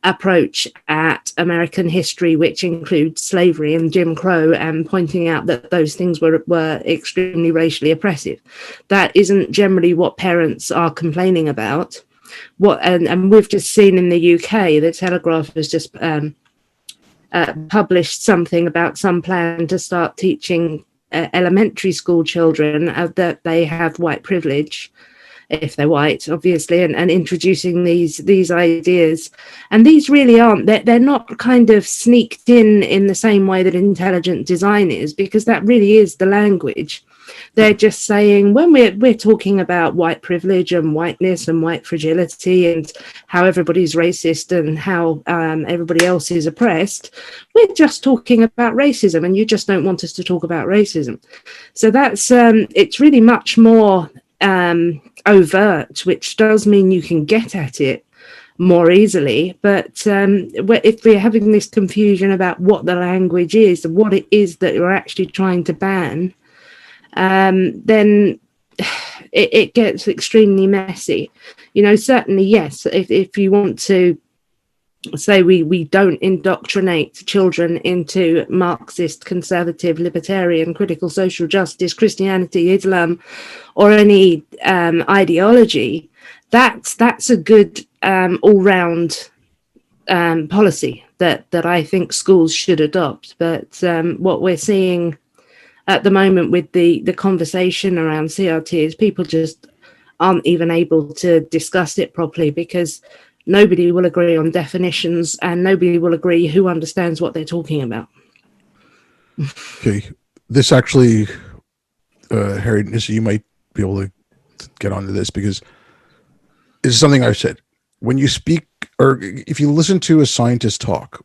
approach at American history, which includes slavery and Jim Crow, and pointing out that those things were extremely racially oppressive. That isn't generally what parents are complaining about. And we've just seen in the UK, the Telegraph has just published something about some plan to start teaching elementary school children that they have white privilege, if they're white, obviously, and introducing these ideas. And these really aren't, they're not kind of sneaked in the same way that intelligent design is, because that really is the language. They're just saying, when we're talking about white privilege and whiteness and white fragility and how everybody's racist and how everybody else is oppressed, we're just talking about racism, and you just don't want us to talk about racism. So that's it's really much more overt, which does mean you can get at it more easily. But if we're having this confusion about what the language is and what it is that you're actually trying to ban, then it gets extremely messy. Certainly, yes, if you want to say we don't indoctrinate children into Marxist, conservative, libertarian, critical social justice, Christianity, Islam, or any ideology, that's a good all-round policy that I think schools should adopt. But what we're seeing at the moment with the conversation around CRT is people just aren't even able to discuss it properly, because nobody will agree on definitions and nobody will agree who understands what they're talking about. Okay. This actually, Harriet and Issy, you might be able to get onto this, because this is something I've said. When you speak, or if you listen to a scientist talk,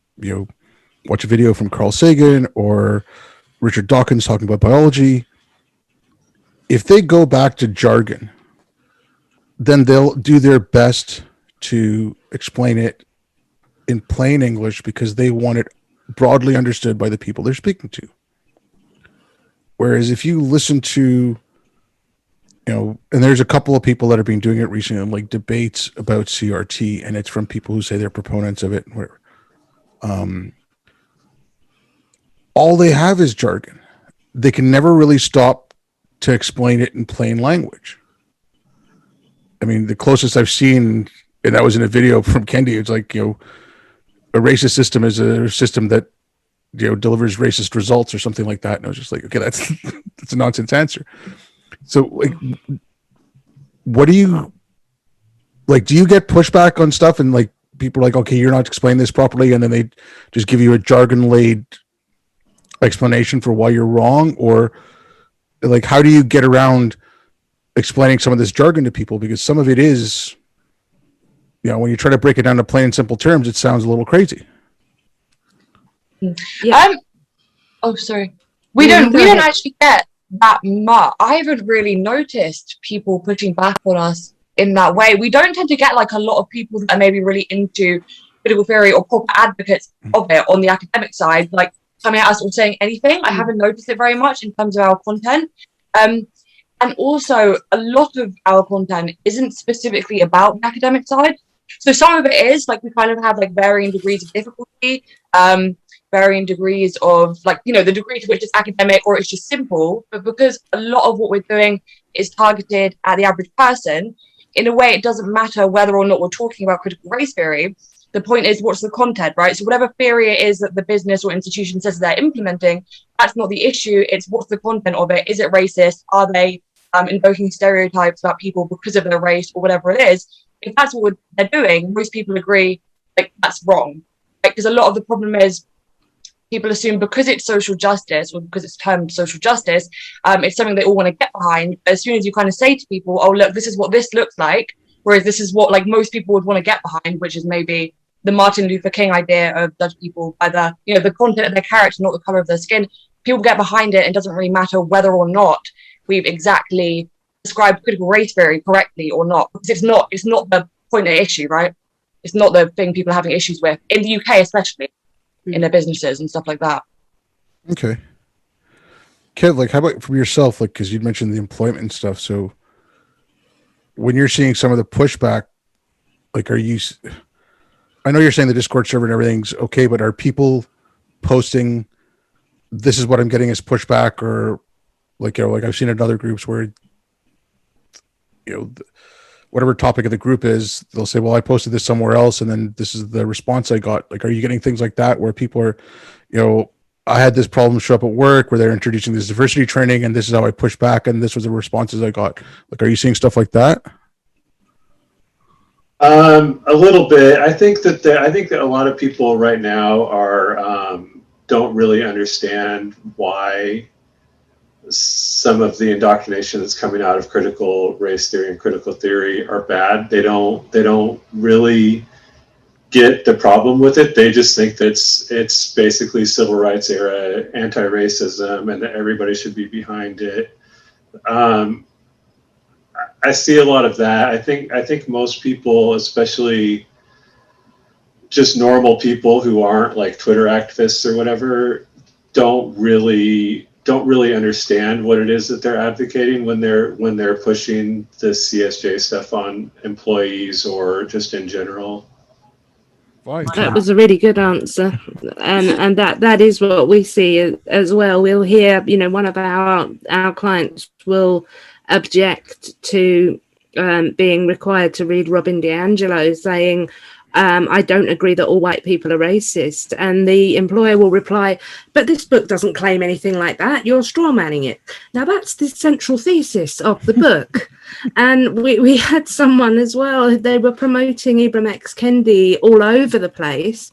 watch a video from Carl Sagan or Richard Dawkins talking about biology, if they go back to jargon, then they'll do their best to explain it in plain English, because they want it broadly understood by the people they're speaking to. Whereas if you listen to, and there's a couple of people that have been doing it recently, like debates about CRT, and it's from people who say they're proponents of it and whatever. All they have is jargon. They can never really stop to explain it in plain language. I mean, the closest I've seen, and that was in a video from Kendi, it's like, a racist system is a system that, delivers racist results or something like that. And I was just like, okay, that's a nonsense answer. So, like, what do you get pushback on stuff, and like people are like, okay, you're not explaining this properly, and then they just give you a jargon-laden explanation for why you're wrong? Or like, how do you get around explaining some of this jargon to people? Because some of it is, when you try to break it down to plain and simple terms, it sounds a little crazy. Yeah. Oh, sorry. We don't actually get that much. I haven't really noticed people pushing back on us in that way. We don't tend to get like a lot of people that are maybe really into critical theory or proper advocates of it on the academic side, like coming at us or saying anything. I haven't noticed it very much in terms of our content. And also, a lot of our content isn't specifically about the academic side. So some of it is like we kind of have like varying degrees of difficulty, varying degrees of like, you know, the degree to which it's academic or it's just simple. But because a lot of what we're doing is targeted at the average person, in a way, it doesn't matter whether or not we're talking about critical race theory. The point is, what's the content, right? So whatever theory it is that the business or institution says they're implementing, that's not the issue. It's what's the content of it? Is it racist? Are they invoking stereotypes about people because of their race or whatever it is? If that's what they're doing, most people agree like that's wrong. Like, because a lot of the problem is people assume because it's social justice or because it's termed social justice, it's something they all want to get behind. As soon as you kind of say to people, oh, look, this is what this looks like, whereas this is what like most people would want to get behind, which is maybe the Martin Luther King idea of judge people by the, you know, the content of their character, not the color of their skin. People get behind it and it doesn't really matter whether or not we've exactly described critical race theory correctly or not, because it's not the point of issue, right? It's not the thing people are having issues with in the UK, especially in their businesses and stuff like that. Okay. Kev, like, how about from yourself? Like, because you mentioned the employment and stuff. So when you're seeing some of the pushback, like, I know you're saying the Discord server and everything's okay, but are people posting, this is what I'm getting as pushback, or like, you know, like I've seen in other groups where, you know, whatever topic of the group is, they'll say, well, I posted this somewhere else, and then this is the response I got. Like, are you getting things like that where people are, you know, I had this problem show up at work where they're introducing this diversity training, and this is how I pushed back, and this was the responses I got. Like, are you seeing stuff like that? A little bit. I think that a lot of people right now are don't really understand why some of the indoctrination that's coming out of critical race theory and critical theory are bad. They don't really get the problem with it. They just think that it's basically civil rights era anti-racism and that everybody should be behind it. I see a lot of that. I think most people, especially just normal people who aren't like Twitter activists or whatever, don't really understand what it is that they're advocating when they're pushing the CSJ stuff on employees or just in general. That was a really good answer, and that is what we see as well. We'll hear, you know, one of our clients will object to being required to read Robin DiAngelo saying, I don't agree that all white people are racist. And the employer will reply, but this book doesn't claim anything like that. You're straw manning it. Now, that's the central thesis of the book. And we had someone as well, they were promoting Ibram X. Kendi all over the place.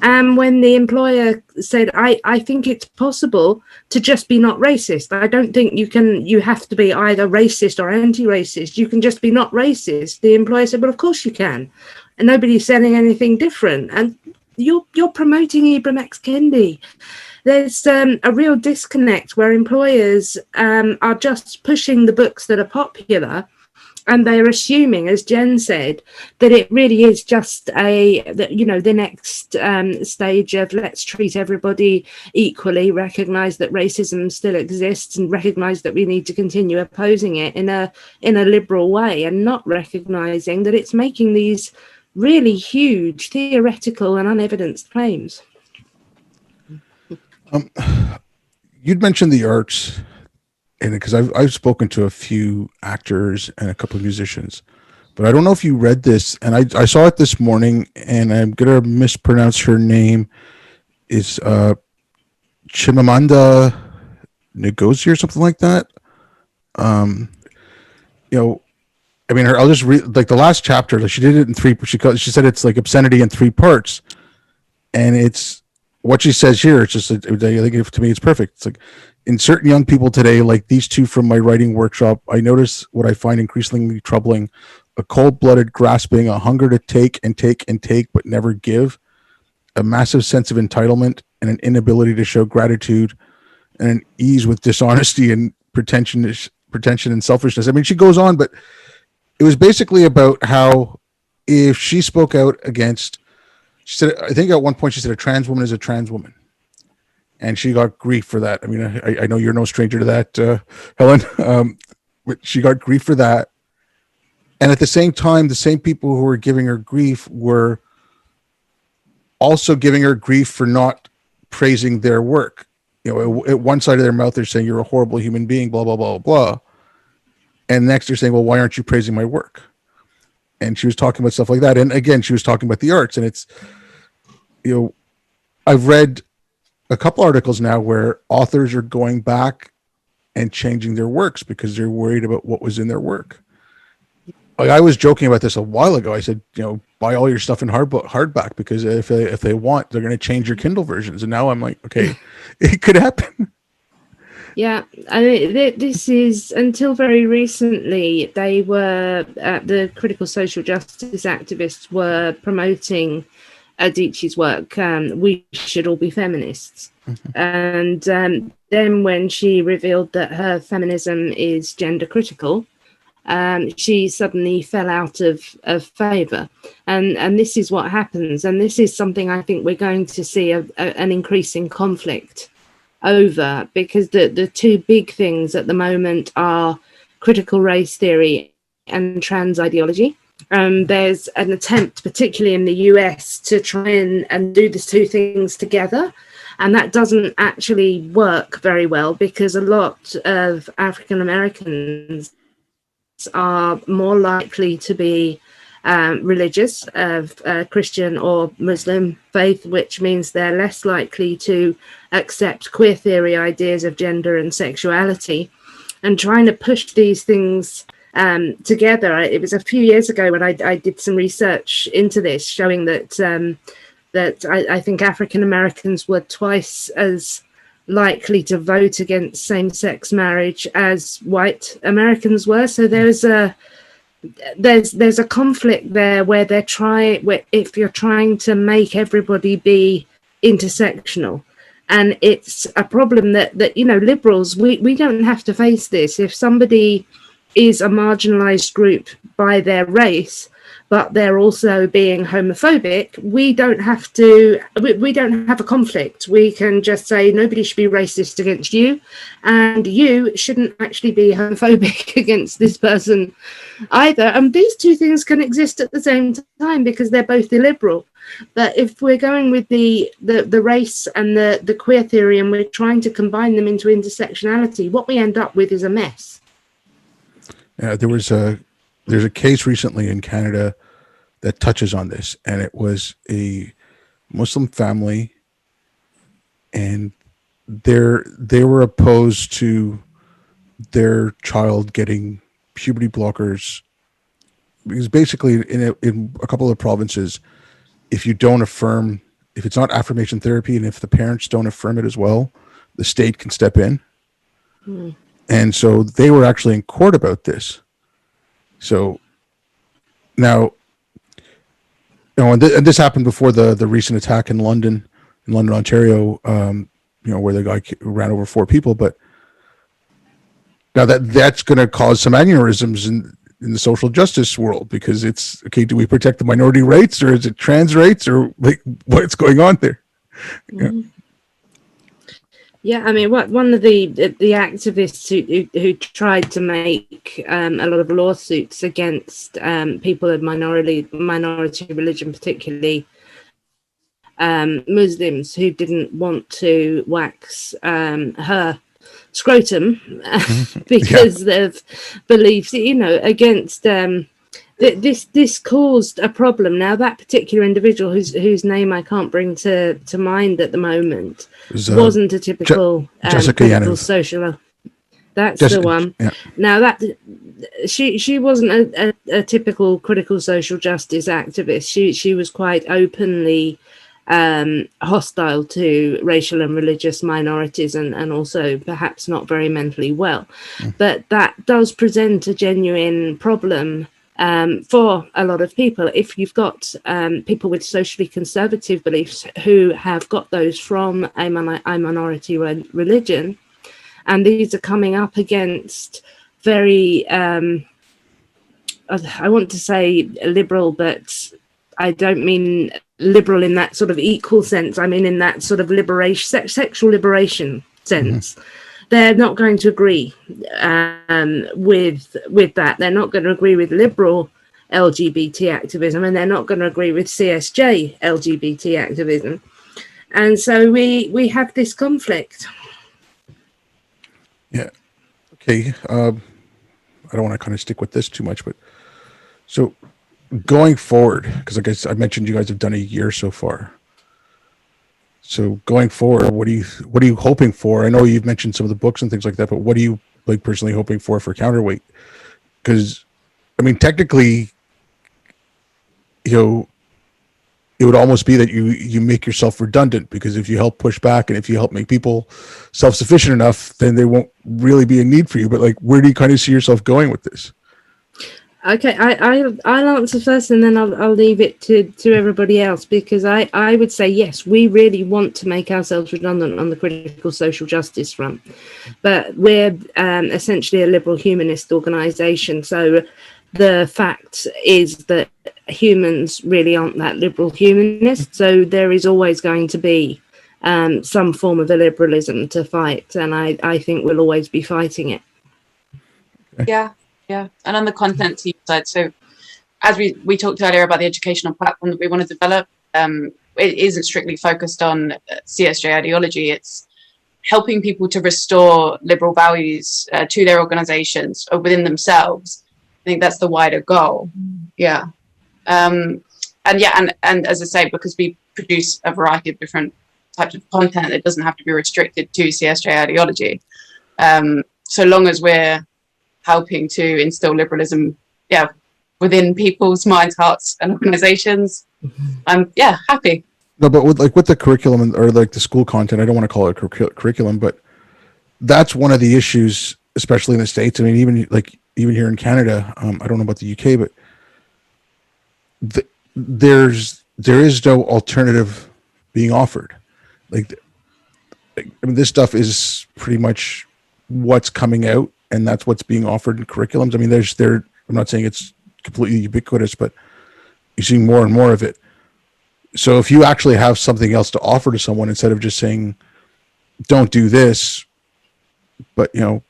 And when the employer said, I think it's possible to just be not racist. I don't think you have to be either racist or anti-racist. You can just be not racist. The employer said, well, of course you can. And nobody's saying anything different. And you're promoting Ibram X. Kendi. There's a real disconnect where employers are just pushing the books that are popular, and they're assuming, as Jen said, that it really is just the next stage of let's treat everybody equally, recognise that racism still exists, and recognise that we need to continue opposing it in a liberal way, and not recognising that it's making these really huge theoretical and unevidenced claims. You'd mentioned the arts, and because I've spoken to a few actors and a couple of musicians, but I don't know if you read this, and I saw it this morning, and I'm gonna mispronounce her name. Is Chimamanda Ngozi or something like that? You know, I mean, I'll just read like the last chapter. Like she did it in three. She said it's like obscenity in 3 parts, and it's what she says here. It's just I think to me it's perfect. It's like, in certain young people today, like these two from my writing workshop, I notice what I find increasingly troubling: a cold-blooded grasping, a hunger to take and take and take but never give, a massive sense of entitlement, and an inability to show gratitude, and an ease with dishonesty and pretension and selfishness. I mean, she goes on, but it was basically about how if she spoke out against, she said, I think at one point she said a trans woman is a trans woman. And she got grief for that. I mean, I know you're no stranger to that, Helen, but she got grief for that. And at the same time, the same people who were giving her grief were also giving her grief for not praising their work. You know, at one side of their mouth, they're saying you're a horrible human being, blah, blah, blah, blah. And next they're saying, well, why aren't you praising my work? And she was talking about stuff like that. And again, she was talking about the arts. And it's, you know, I've read a couple articles now where authors are going back and changing their works because they're worried about what was in their work. Like, I was joking about this a while ago. I said, you know, buy all your stuff in hardback, because if they want, they're going to change your Kindle versions. And now I'm like, okay, it could happen. Yeah, I mean, this is, until very recently, they were, the critical social justice activists were promoting Adichie's work, We Should All Be Feminists. And then when she revealed that her feminism is gender critical, she suddenly fell out of favour. And this is what happens. And this is something I think we're going to see an increasing conflict over, because the two big things at the moment are critical race theory and trans ideology. There's an attempt, particularly in the US, to try and do these two things together. And that doesn't actually work very well, because a lot of African Americans are more likely to be religious, of Christian or Muslim faith, which means they're less likely to accept queer theory ideas of gender and sexuality. And trying to push these things together, it was a few years ago when I did some research into this, showing that I think African Americans were twice as likely to vote against same-sex marriage as white Americans were. So there's a conflict there where if you're trying to make everybody be intersectional. And it's a problem that you know, liberals, we don't have to face this. If somebody is a marginalized group by their race, but they're also being homophobic, we don't have a conflict. We can just say nobody should be racist against you, and you shouldn't actually be homophobic against this person either. And these two things can exist at the same time because they're both illiberal. But if we're going with the race and the queer theory, and we're trying to combine them into intersectionality, what we end up with is a mess. Yeah, there's a case recently in Canada that touches on this, and it was a Muslim family, and they were opposed to their child getting puberty blockers, because basically in a couple of provinces, if it's not affirmation therapy, and if the parents don't affirm it as well, the state can step in. And so they were actually in court about this. So now, you know, and this happened before the recent attack in London, Ontario, you know, where the guy ran over 4 people. But now that's going to cause some aneurysms in the social justice world, because it's, okay, do we protect the minority rights, or is it trans rights, or like what's going on there? Yeah. Yeah, I mean, one of the activists who tried to make a lot of lawsuits against people of minority religion, particularly Muslims, who didn't want to wax her scrotum because of beliefs, you know, against this caused a problem. Now, that particular individual, whose name I can't bring to mind at the moment, wasn't a typical critical social. That's the one. Yeah. Now, that she wasn't a typical critical social justice activist. She was quite openly hostile to racial and religious minorities, and also perhaps not very mentally well. But that does present a genuine problem for a lot of people. If you've got people with socially conservative beliefs who have got those from a minority religion, and these are coming up against very, I want to say liberal, but I don't mean liberal in that sort of equal sense. I mean in that sort of liberation, sexual liberation sense. they're not going to agree with that. They're not going to agree with liberal LGBT activism, and they're not going to agree with CSJ LGBT activism. And so we have this conflict. Yeah. Okay. I don't want to kind of stick with this too much, but so going forward, because I guess I mentioned you guys have done a year so far. So going forward, what are you hoping for? I know you've mentioned some of the books and things like that, but what are you like personally hoping for Counterweight? Because I mean, technically, you know, it would almost be that you make yourself redundant, because if you help push back and if you help make people self-sufficient enough, then there won't really be a need for you. But like, where do you kind of see yourself going with this? Okay, I'll answer first, and then I'll leave it to everybody else, because I would say yes, we really want to make ourselves redundant on the critical social justice front, but we're essentially a liberal humanist organisation. So the fact is that humans really aren't that liberal humanist. So there is always going to be some form of illiberalism to fight, and I think we'll always be fighting it. Yeah. Yeah, and on the content team side, so as we talked earlier about the educational platform that we want to develop, it isn't strictly focused on CSJ ideology. It's helping people to restore liberal values to their organizations or within themselves. I think that's the wider goal. Yeah. And as I say, because we produce a variety of different types of content, it doesn't have to be restricted to CSJ ideology. So long as we're helping to instill liberalism, within people's minds, hearts, and organizations, I'm happy. No, but with the curriculum or like the school content, I don't want to call it curriculum, but that's one of the issues, especially in the States. I mean, even here in Canada, I don't know about the UK, but there is no alternative being offered. I mean, this stuff is pretty much what's coming out, and that's what's being offered in curriculums. I mean, I'm not saying it's completely ubiquitous, but you're seeing more and more of it. So if you actually have something else to offer to someone, instead of just saying, don't do this, but you're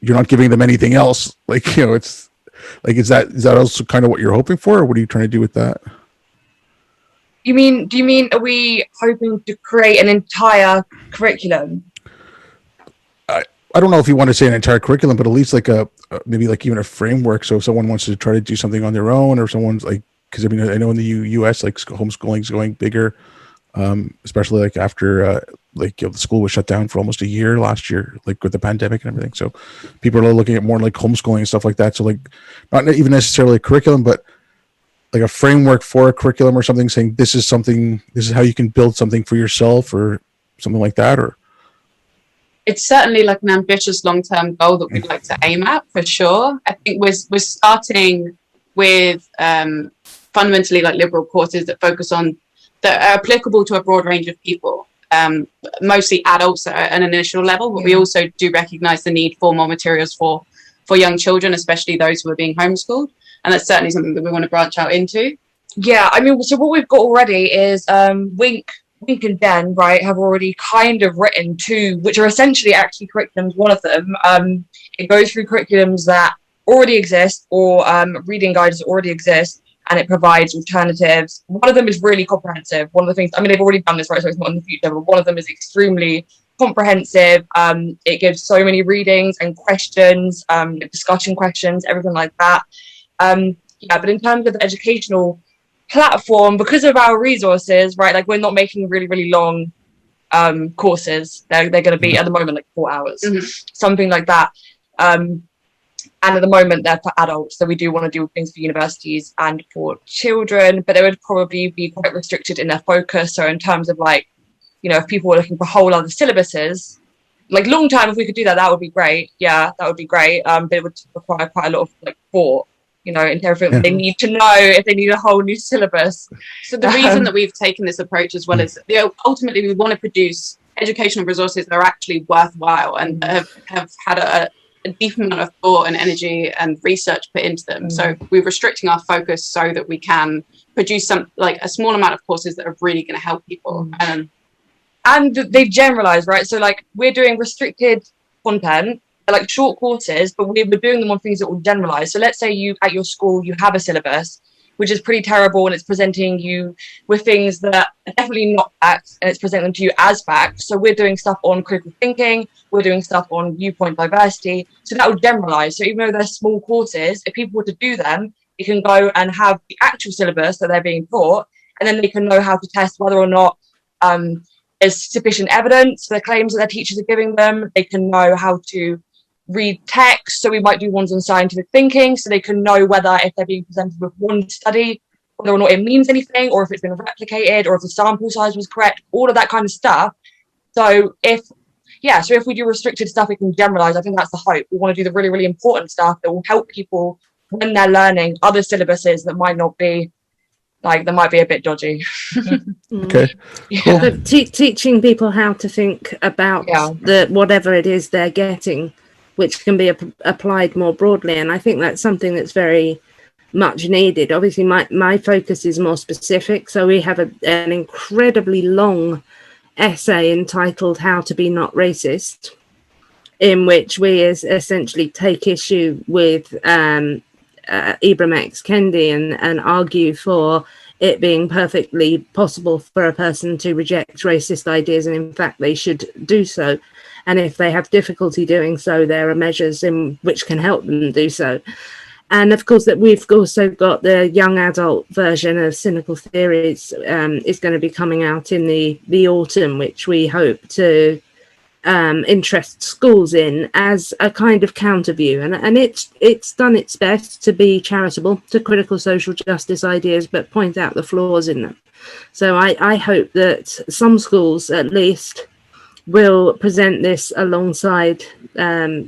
not giving them anything else, it's like, is that also kind of what you're hoping for, or what are you trying to do with that? Do you mean are we hoping to create an entire curriculum? I don't know if you want to say an entire curriculum, but at least maybe even a framework. So if someone wants to try to do something on their own, or someone's because I mean, I know in the U.S. homeschooling is going bigger, especially after the school was shut down for almost a year last year, with the pandemic and everything. So people are looking at more homeschooling and stuff like that. So not even necessarily a curriculum, but a framework for a curriculum or something, saying this is how you can build something for yourself or something like that. Or it's certainly an ambitious long-term goal that we'd like to aim at, for sure. I think we're starting with fundamentally liberal courses that focus on, that are applicable to a broad range of people, mostly adults at an initial level, but we also do recognize the need for more materials for young children, especially those who are being homeschooled. And that's certainly something that we want to branch out into. Yeah, I mean, so what we've got already is Wink and Den, right, have already kind of written two, which are essentially actually curriculums. One of them, it goes through curriculums that already exist, or reading guides that already exist, and it provides alternatives. One of them is really comprehensive. One of the things, I mean, they've already done this, right, so it's not in the future, but one of them is extremely comprehensive. It gives so many readings and questions, discussion questions, everything like that. But in terms of the educational platform, because of our resources, right, we're not making really, really long courses. They're going to be at the moment 4 hours, something like that. And at the moment they're for adults, so we do want to do things for universities and for children, but they would probably be quite restricted in their focus. So in terms of if people were looking for whole other syllabuses, long term, if we could do that, that would be great. Yeah, that would be great. But it would require quite a lot of thought, in everything they need to know if they need a whole new syllabus. So the reason that we've taken this approach as well is, ultimately we want to produce educational resources that are actually worthwhile and have had a deep amount of thought and energy and research put into them. So we're restricting our focus so that we can produce a small amount of courses that are really going to help people. And they've generalized, right? So we're doing restricted content. They're like short courses, but we're doing them on things that will generalize. So let's say you at your school, you have a syllabus, which is pretty terrible, and it's presenting you with things that are definitely not facts, and it's presenting them to you as facts. So we're doing stuff on critical thinking, we're doing stuff on viewpoint diversity. So that would generalize. So even though they're small courses, if people were to do them, you can go and have the actual syllabus that they're being taught, and then they can know how to test whether or not there's sufficient evidence for the claims that their teachers are giving them. They can know how to read text. So we might do ones on scientific thinking, so they can know whether, if they're being presented with one study, whether or not it means anything, or if it's been replicated, or if the sample size was correct, all of that kind of stuff. So if we do restricted stuff, we can generalize. I think that's the hope. We want to do the really, really important stuff that will help people when they're learning other syllabuses that might not be that might be a bit dodgy. Okay. Yeah. But teaching people how to think about the whatever it is they're getting, which can be applied more broadly. And I think that's something that's very much needed. Obviously, my focus is more specific. So we have an incredibly long essay entitled How to Be Not Racist, in which we essentially take issue with Ibram X. Kendi and argue for it being perfectly possible for a person to reject racist ideas, and in fact they should do so. And if they have difficulty doing so, there are measures in which can help them do so. And of course, that we've also got the young adult version of Cynical Theories is going to be coming out in the autumn, which we hope to interest schools in as a kind of counter view. And it's done its best to be charitable to critical social justice ideas, but point out the flaws in them. So I hope that some schools at least will present this alongside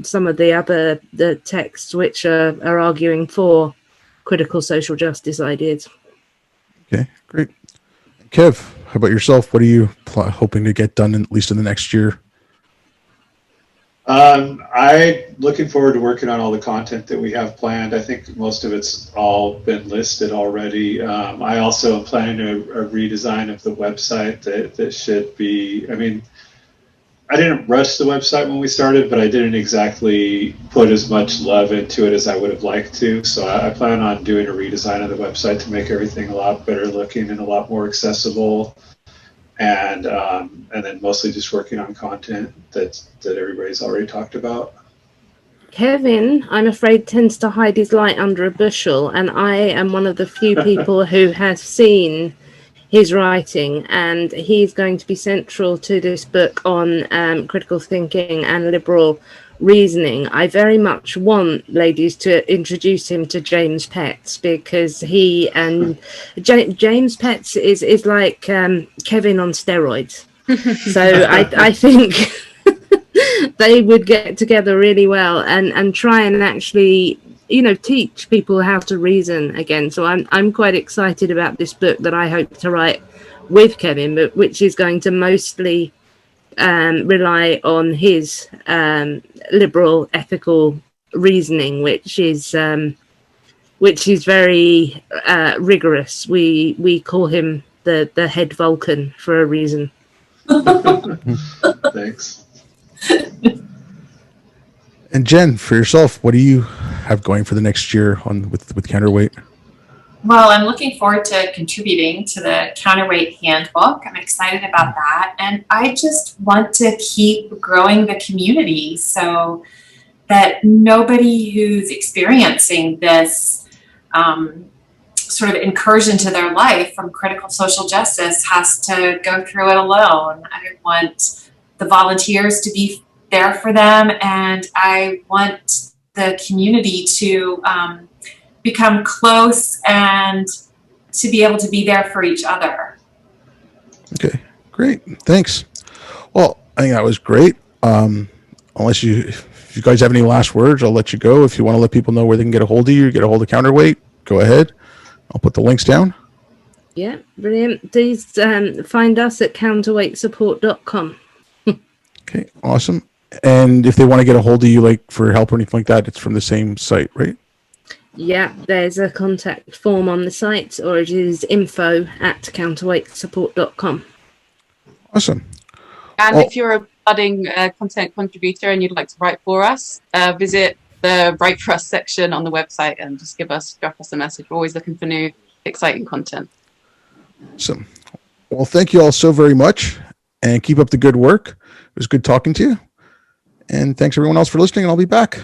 some of the texts which are arguing for critical social justice ideas. Okay, great. Kev, how about yourself? What are you hoping to get done at least in the next year? I'm looking forward to working on all the content that we have planned. I think most of it's all been listed already. I also am planning a redesign of the website that should be, I didn't rush the website when we started, but I didn't exactly put as much love into it as I would have liked to. So I plan on doing a redesign of the website to make everything a lot better looking and a lot more accessible. And then mostly just working on content that everybody's already talked about. Kevin, I'm afraid, tends to hide his light under a bushel, and I am one of the few people who has seen his writing, and he's going to be central to this book on critical thinking and liberal reasoning. I very much want ladies to introduce him to James Petts, because he and James Petts is like Kevin on steroids. So I think they would get together really well and try and actually teach people how to reason again. So I'm quite excited about this book that I hope to write with Kevin, but which is going to mostly rely on his liberal ethical reasoning, which is very rigorous. We call him the head Vulcan for a reason. Thanks. And Jen, for yourself, what do you have going for the next year with Counterweight? Well, I'm looking forward to contributing to the Counterweight handbook. I'm excited about that. And I just want to keep growing the community so that nobody who's experiencing this sort of incursion to their life from critical social justice has to go through it alone. I want the volunteers to be there for them, and I want the community to become close and to be able to be there for each other. Okay, great. Thanks. Well, I think that was great. Unless if you guys have any last words, I'll let you go. If you want to let people know where they can get a hold of you, get a hold of Counterweight, go ahead. I'll put the links down. Yeah, brilliant. Please find us at counterweightsupport.com. Okay, awesome. And if they want to get a hold of you, like for help or anything like that, it's from the same site, right? Yeah, there's a contact form on the site, or it is info@counterweightsupport.com. Awesome. And if you're budding content contributor and you'd like to write for us, visit the Write For Us section on the website and just drop us a message. We're always looking for new, exciting content. Awesome. Well, thank you all so very much, and keep up the good work. It was good talking to you. And thanks everyone else for listening, and I'll be back.